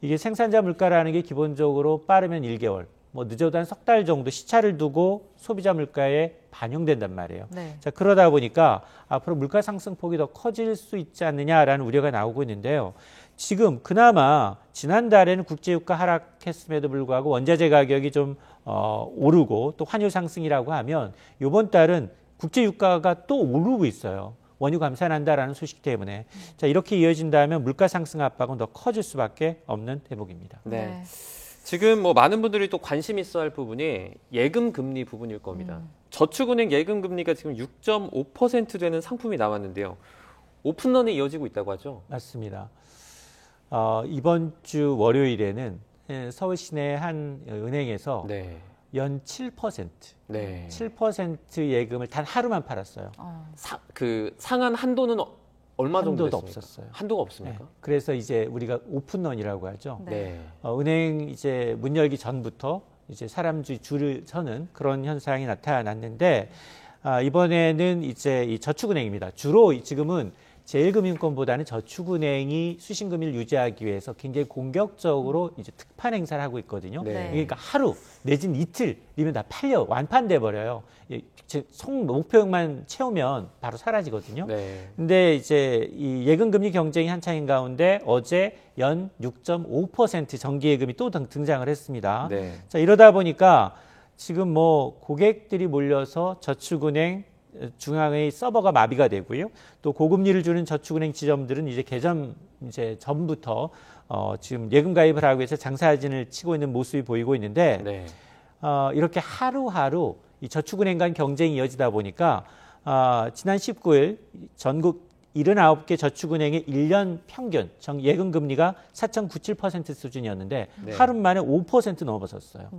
이게 생산자 물가라는 게 기본적으로 빠르면 1개월, 뭐 늦어도 한 석 달 정도 시차를 두고 소비자 물가에 반영된단 말이에요. 자, 그러다 보니까 앞으로 물가 상승폭이 더 커질 수 있지 않느냐라는 우려가 나오고 있는데요. 지금 그나마 지난달에는 국제유가 하락했음에도 불구하고 원자재 가격이 좀 오르고 또 환율 상승이라고 하면 이번 달은 국제유가가 또 오르고 있어요. 원유 감산한다라는 소식 때문에. 자, 이렇게 이어진다면 물가 상승 압박은 더 커질 수밖에 없는 대목입니다. 지금 뭐 많은 분들이 또 관심 있어 할 부분이 예금 금리 부분일 겁니다. 저축은행 예금 금리가 지금 6.5% 되는 상품이 나왔는데요. 오픈런이 이어지고 있다고 하죠? 맞습니다. 이번 주 월요일에는 서울 시내 한 은행에서 연 7%, 7% 예금을 단 하루만 팔았어요. 그 상한 한도는 얼마 정도 한도도 됐습니까? 없었어요. 한도가 없습니까? 그래서 이제 우리가 오픈런이라고 하죠. 은행 이제 문 열기 전부터 이제 사람들이 줄을 서는 그런 현상이 나타났는데 이번에는 이제 이 저축은행입니다. 주로 지금은 제1금융권보다는 저축은행이 수신금리를 유지하기 위해서 굉장히 공격적으로 이제 특판 행사를 하고 있거든요. 네. 그러니까 하루 내지는 이틀이면 다 팔려 완판돼 버려요. 총 목표액만 채우면 바로 사라지거든요. 근데 이제 이 예금금리 경쟁이 한창인 가운데 어제 연 6.5% 정기예금이 또 등장을 했습니다. 자, 이러다 보니까 지금 뭐 고객들이 몰려서 저축은행 중앙의 서버가 마비가 되고요. 또 고금리를 주는 저축은행 지점들은 이제 개점 이제 전부터 지금 예금 가입을 하기 위해서 장사진을 치고 있는 모습이 보이고 있는데 이렇게 하루하루 이 저축은행 간 경쟁이 이어지다 보니까 지난 19일 전국 79개 저축은행의 1년 평균 예금 금리가 4.97% 수준이었는데 하루 만에 5% 넘어섰어요.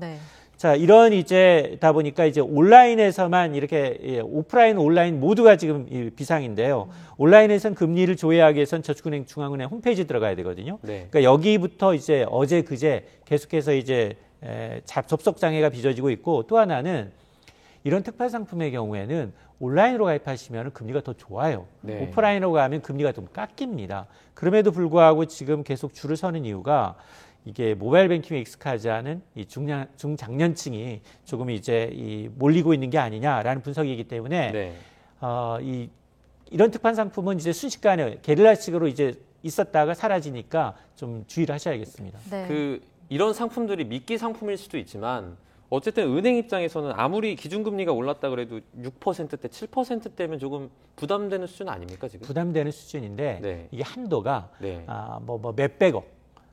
자, 이런 이제다 보니까 이제 온라인에서만 이렇게 오프라인, 온라인 모두가 지금 비상인데요. 온라인에서는 금리를 조회하기 위해서는 저축은행 중앙은행 홈페이지 들어가야 되거든요. 그러니까 여기부터 이제 어제 그제 계속해서 이제 접속 장애가 빚어지고 있고 또 하나는 이런 특별 상품의 경우에는 온라인으로 가입하시면 금리가 더 좋아요. 오프라인으로 가면 금리가 좀 깎입니다. 그럼에도 불구하고 지금 계속 줄을 서는 이유가 이게 모바일 뱅킹에 익숙하지 않은 이 중장년층이 조금 이제 몰리고 있는 게 아니냐라는 분석이기 때문에 이런 특판 상품은 이제 순식간에 게릴라식으로 이제 있었다가 사라지니까 좀 주의를 하셔야겠습니다. 이런 상품들이 미끼 상품일 수도 있지만 어쨌든 은행 입장에서는 아무리 기준금리가 올랐다 그래도 6%대, 7%대면 조금 부담되는 수준 아닙니까 지금? 부담되는 수준인데 이게 한도가 뭐 몇백억,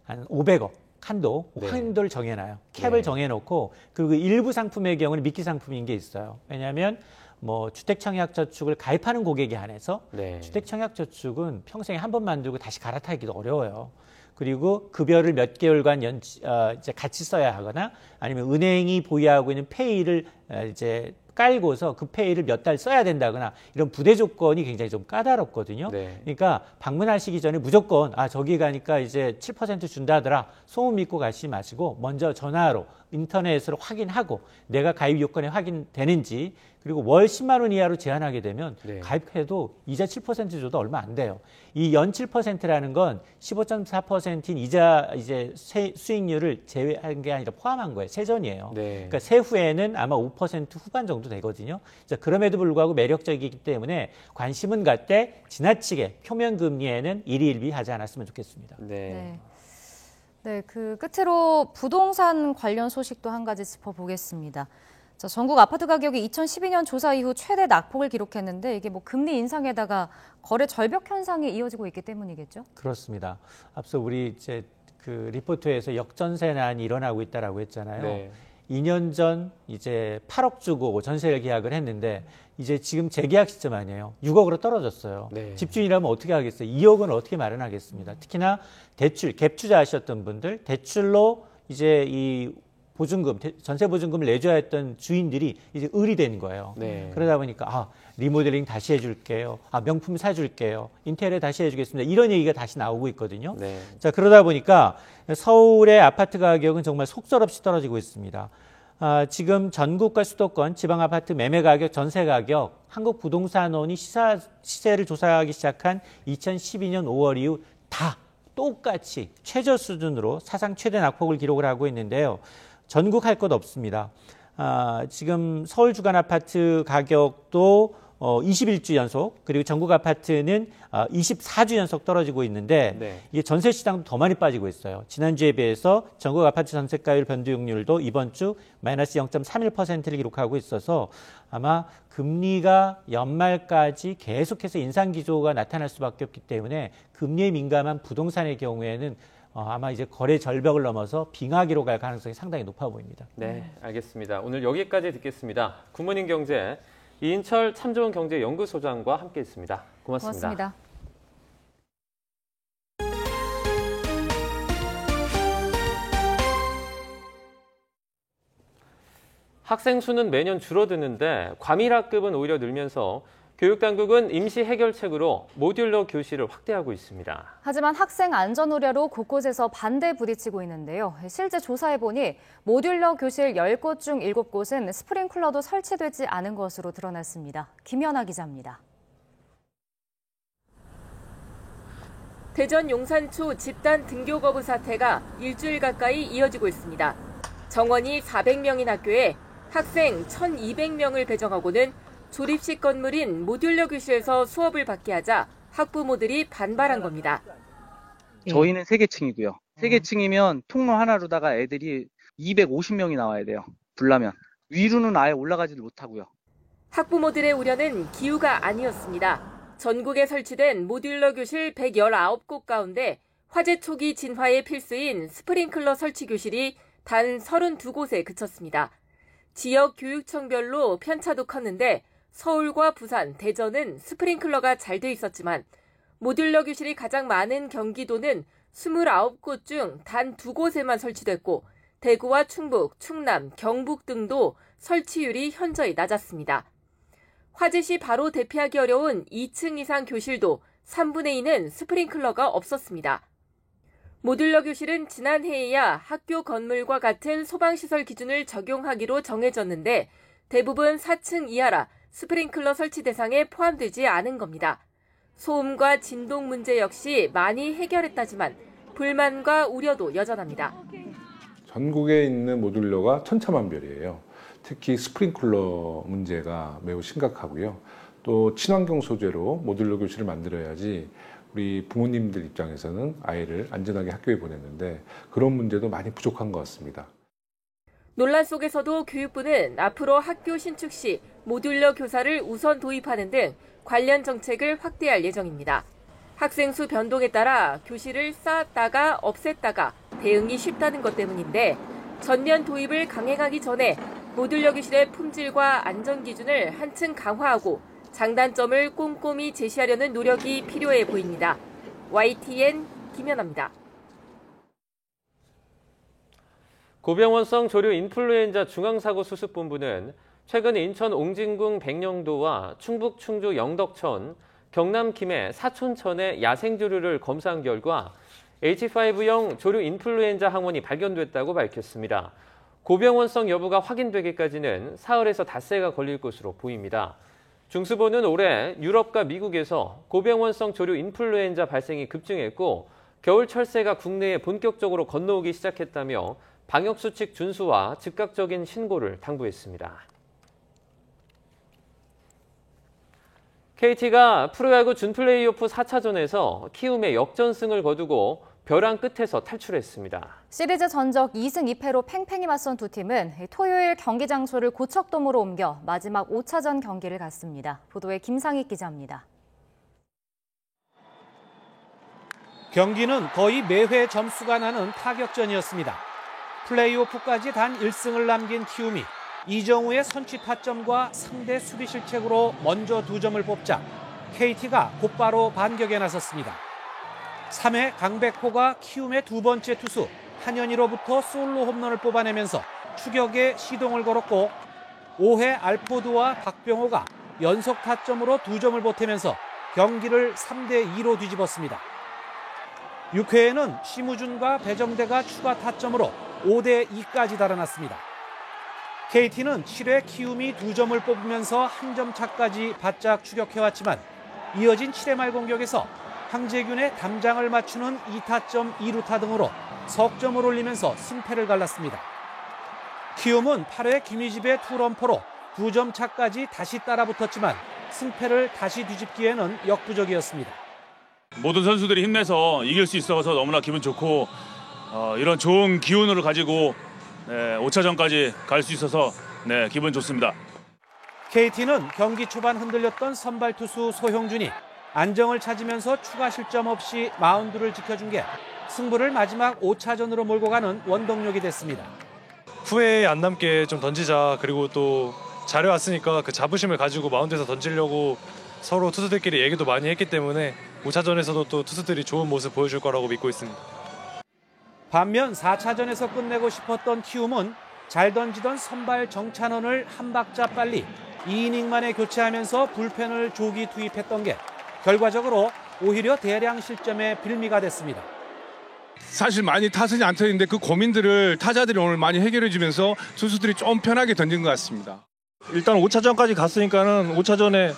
한 500억 한도, 한도를 정해놔요. 캡을 정해놓고 그리고 일부 상품의 경우는 미끼 상품인 게 있어요. 왜냐하면 뭐 주택청약저축을 가입하는 고객에 한해서 주택청약저축은 평생에 한 번 만들고 다시 갈아타기도 어려워요. 그리고 급여를 몇 개월간 이제 같이 써야 하거나 아니면 은행이 보유하고 있는 페이를 이제 깔고서 그 페이를 몇 달 써야 된다거나 이런 부대 조건이 굉장히 좀 까다롭거든요. 그러니까 방문하시기 전에 무조건 저기 가니까 이제 7% 준다더라 소문 믿고 가시지 마시고 먼저 전화로 인터넷으로 확인하고 내가 가입 요건에 확인되는지 그리고 월 10만 원 이하로 제한하게 되면 가입해도 이자 7% 줘도 얼마 안 돼요. 이 연 7%라는 건 15.4%인 이자 이제 수익률을 제외한 게 아니라 포함한 거예요. 세전이에요. 그러니까 세후에는 아마 5% 후반 정도 되거든요. 자, 그럼에도 불구하고 매력적이기 때문에 관심은 갖되 지나치게 표면 금리에는 일희일비하지 않았으면 좋겠습니다. 네, 그 끝으로 부동산 관련 소식도 한 가지 짚어보겠습니다. 자, 전국 아파트 가격이 2012년 조사 이후 최대 낙폭을 기록했는데 이게 뭐 금리 인상에다가 거래 절벽 현상이 이어지고 있기 때문이겠죠? 그렇습니다. 앞서 우리 이제 그 리포트에서 역전세난이 일어나고 있다라고 했잖아요. 2년 전 이제 8억 주고 전세를 계약을 했는데 이제 지금 재계약 시점 아니에요. 6억으로 떨어졌어요. 집주인이라면 어떻게 하겠어요? 2억은 어떻게 마련하겠습니다. 특히나 대출, 갭 투자하셨던 분들 대출로 이제 이 보증금, 전세 보증금을 내줘야 했던 주인들이 이제 을이 된 거예요. 그러다 보니까 리모델링 다시 해줄게요. 명품 사줄게요. 인테리어 다시 해주겠습니다. 이런 얘기가 다시 나오고 있거든요. 자, 그러다 보니까 서울의 아파트 가격은 정말 속절없이 떨어지고 있습니다. 지금 전국과 수도권 지방 아파트 매매 가격, 전세 가격, 한국부동산원이 시세를 조사하기 시작한 2012년 5월 이후 다 똑같이 최저 수준으로 사상 최대 낙폭을 기록을 하고 있는데요. 전국 할 것 없습니다. 지금 서울 주간 아파트 가격도 21주 연속 그리고 전국 아파트는 24주 연속 떨어지고 있는데 이게 전세 시장도 더 많이 빠지고 있어요. 지난주에 비해서 전국 아파트 전세가율 변동률도 이번 주 마이너스 0.31%를 기록하고 있어서 아마 금리가 연말까지 계속해서 인상 기조가 나타날 수밖에 없기 때문에 금리에 민감한 부동산의 경우에는 아마 이제 거래 절벽을 넘어서 빙하기로 갈 가능성이 상당히 높아 보입니다. 네, 알겠습니다. 오늘 여기까지 듣겠습니다. 굿모닝 경제 이인철 참 좋은 경제 연구소장과 함께했습니다. 고맙습니다. 학생 수는 매년 줄어드는데 과밀학급은 오히려 늘면서 교육당국은 임시 해결책으로 모듈러 교실을 확대하고 있습니다. 하지만 학생 안전 우려로 곳곳에서 반대에 부딪히고 있는데요. 실제 조사해보니 모듈러 교실 10곳 중 7곳은 스프링클러도 설치되지 않은 것으로 드러났습니다. 김연아 기자입니다. 대전 용산초 집단 등교 거부 사태가 일주일 가까이 이어지고 있습니다. 정원이 400명인 학교에 학생 1,200명을 배정하고는 조립식 건물인 모듈러 교실에서 수업을 받게 하자 학부모들이 반발한 겁니다. 저희는 3개층이고요. 3개층이면 통로 하나로다가 애들이 250명이 나와야 돼요. 불나면. 위로는 아예 올라가지도 못하고요. 학부모들의 우려는 기우가 아니었습니다. 전국에 설치된 모듈러 교실 119곳 가운데 화재 초기 진화에 필수인 스프링클러 설치 교실이 단 32곳에 그쳤습니다. 지역 교육청별로 편차도 컸는데 서울과 부산, 대전은 스프링클러가 잘 돼 있었지만 모듈러 교실이 가장 많은 경기도는 29곳 중 단 2곳에만 설치됐고 대구와 충북, 충남, 경북 등도 설치율이 현저히 낮았습니다. 화재 시 바로 대피하기 어려운 2층 이상 교실도 3분의 2는 스프링클러가 없었습니다. 모듈러 교실은 지난해에야 학교 건물과 같은 소방시설 기준을 적용하기로 정해졌는데 대부분 4층 이하라 스프링클러 설치 대상에 포함되지 않은 겁니다. 소음과 진동 문제 역시 많이 해결했다지만 불만과 우려도 여전합니다. 전국에 있는 모듈러가 천차만별이에요. 특히 스프링클러 문제가 매우 심각하고요. 또 친환경 소재로 모듈러 교실을 만들어야지 우리 부모님들 입장에서는 아이를 안전하게 학교에 보냈는데 그런 문제도 많이 부족한 것 같습니다. 논란 속에서도 교육부는 앞으로 학교 신축 시 모듈러 교사를 우선 도입하는 등 관련 정책을 확대할 예정입니다. 학생 수 변동에 따라 교실을 쌓았다가 없앴다가 대응이 쉽다는 것 때문인데 전면 도입을 강행하기 전에 모듈러 교실의 품질과 안전 기준을 한층 강화하고 장단점을 꼼꼼히 제시하려는 노력이 필요해 보입니다. YTN 김연아입니다. 고병원성 조류 인플루엔자 중앙사고수습본부는 최근 인천 옹진군 백령도와 충북 충주 영덕천, 경남 김해 사촌천의 야생조류를 검사한 결과 H5형 조류 인플루엔자 항원이 발견됐다고 밝혔습니다. 고병원성 여부가 확인되기까지는 사흘에서 닷새가 걸릴 것으로 보입니다. 중수본은 올해 유럽과 미국에서 고병원성 조류 인플루엔자 발생이 급증했고 겨울 철새가 국내에 본격적으로 건너오기 시작했다며 방역수칙 준수와 즉각적인 신고를 당부했습니다. KT가 프로야구 준플레이오프 4차전에서 키움의 역전승을 거두고 벼랑 끝에서 탈출했습니다. 시리즈 전적 2승 2패로 팽팽히 맞선 두 팀은 토요일 경기 장소를 고척돔으로 옮겨 마지막 5차전 경기를 갖습니다. 보도에 김상익 기자입니다. 경기는 거의 매회 점수가 나는 타격전이었습니다. 플레이오프까지 단 1승을 남긴 키움이 이정우의 선취 타점과 상대 수비 실책으로 먼저 2점을 뽑자 KT가 곧바로 반격에 나섰습니다. 3회 강백호가 키움의 두 번째 투수 한현희로부터 솔로 홈런을 뽑아내면서 추격에 시동을 걸었고 5회 알포드와 박병호가 연속 타점으로 2점을 보태면서 경기를 3대2로 뒤집었습니다. 6회에는 심우준과 배정대가 추가 타점으로 5대2까지 달아났습니다. KT는 7회 키움이 2점을 뽑으면서 한 점 차까지 바짝 추격해왔지만 이어진 7회 말 공격에서 황재균의 담장을 맞추는 2타점 2루타 등으로 석점을 올리면서 승패를 갈랐습니다. 키움은 8회 김희집의 투런포로 2점 차까지 다시 따라붙었지만 승패를 다시 뒤집기에는 역부족이었습니다. 모든 선수들이 힘내서 이길 수 있어서 너무나 기분 좋고 이런 좋은 기운을 가지고 5차전까지 갈 수 있어서 기분 좋습니다. KT는 경기 초반 흔들렸던 선발 투수 소형준이 안정을 찾으면서 추가 실점 없이 마운드를 지켜준 게 승부를 마지막 5차전으로 몰고 가는 원동력이 됐습니다. 후회에 안 남게 좀 던지자, 그리고 또 잘해왔으니까 그 자부심을 가지고 마운드에서 던지려고 서로 투수들끼리 얘기도 많이 했기 때문에 5차전에서도 또 투수들이 좋은 모습 보여줄 거라고 믿고 있습니다. 반면 4차전에서 끝내고 싶었던 키움은 잘 던지던 선발 정찬원을 한 박자 빨리 2이닝 만에 교체하면서 불펜을 조기 투입했던 게 결과적으로 오히려 대량 실점의 빌미가 됐습니다. 사실 많이 타선이 안 터지는데 그 고민들을 타자들이 오늘 많이 해결해 주면서 투수들이 좀 편하게 던진 것 같습니다. 일단 5차전까지 갔으니까는 5차전에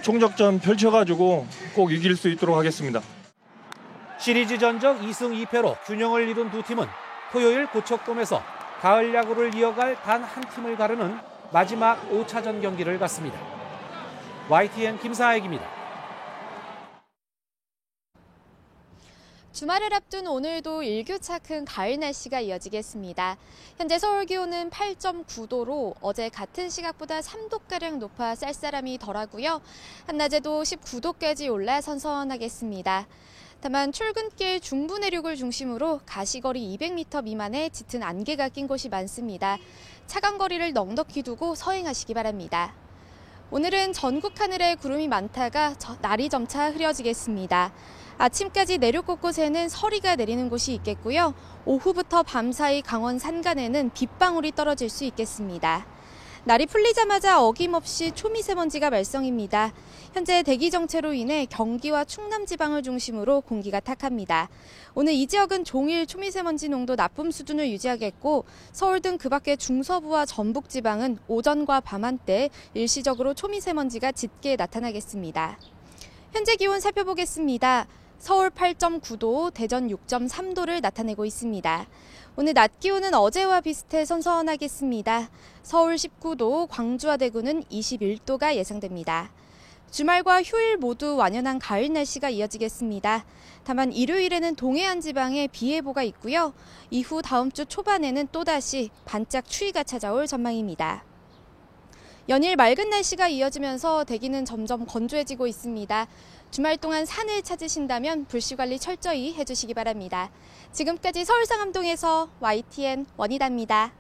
총적전 펼쳐가지고 꼭 이길 수 있도록 하겠습니다. 시리즈 전적 2승 2패로 균형을 이룬 두 팀은 토요일 고척돔에서 가을 야구를 이어갈 단 한 팀을 가르는 마지막 5차전 경기를 갖습니다. YTN 김사익입니다. 주말을 앞둔 오늘도 일교차 큰 가을 날씨가 이어지겠습니다. 현재 서울 기온은 8.9도로 어제 같은 시각보다 3도가량 높아 쌀쌀함이 덜하고요. 한낮에도 19도까지 올라 선선하겠습니다. 다만 출근길 중부 내륙을 중심으로 가시거리 200m 미만의 짙은 안개가 낀 곳이 많습니다. 차간 거리를 넉넉히 두고 서행하시기 바랍니다. 오늘은 전국 하늘에 구름이 많다가 날이 점차 흐려지겠습니다. 아침까지 내륙 곳곳에는 서리가 내리는 곳이 있겠고요. 오후부터 밤사이 강원 산간에는 빗방울이 떨어질 수 있겠습니다. 날이 풀리자마자 어김없이 초미세먼지가 발생입니다. 현재 대기 정체로 인해 경기와 충남 지방을 중심으로 공기가 탁합니다. 오늘 이 지역은 종일 초미세먼지 농도 나쁨 수준을 유지하겠고 서울 등 그 밖의 중서부와 전북 지방은 오전과 밤 한때 일시적으로 초미세먼지가 짙게 나타나겠습니다. 현재 기온 살펴보겠습니다. 서울 8.9도, 대전 6.3도를 나타내고 있습니다. 오늘 낮 기온은 어제와 비슷해 선선하겠습니다. 서울 19도, 광주와 대구는 21도가 예상됩니다. 주말과 휴일 모두 완연한 가을 날씨가 이어지겠습니다. 다만 일요일에는 동해안 지방에 비 예보가 있고요. 이후 다음 주 초반에는 또다시 반짝 추위가 찾아올 전망입니다. 연일 맑은 날씨가 이어지면서 대기는 점점 건조해지고 있습니다. 주말 동안 산을 찾으신다면 불씨관리 철저히 해주시기 바랍니다. 지금까지 서울 상암동에서 YTN 원희다입니다.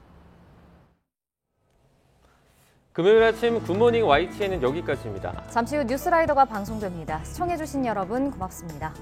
금요일 아침 굿모닝 YTN은 여기까지입니다. 잠시 후 뉴스라이더가 방송됩니다. 시청해주신 여러분 고맙습니다.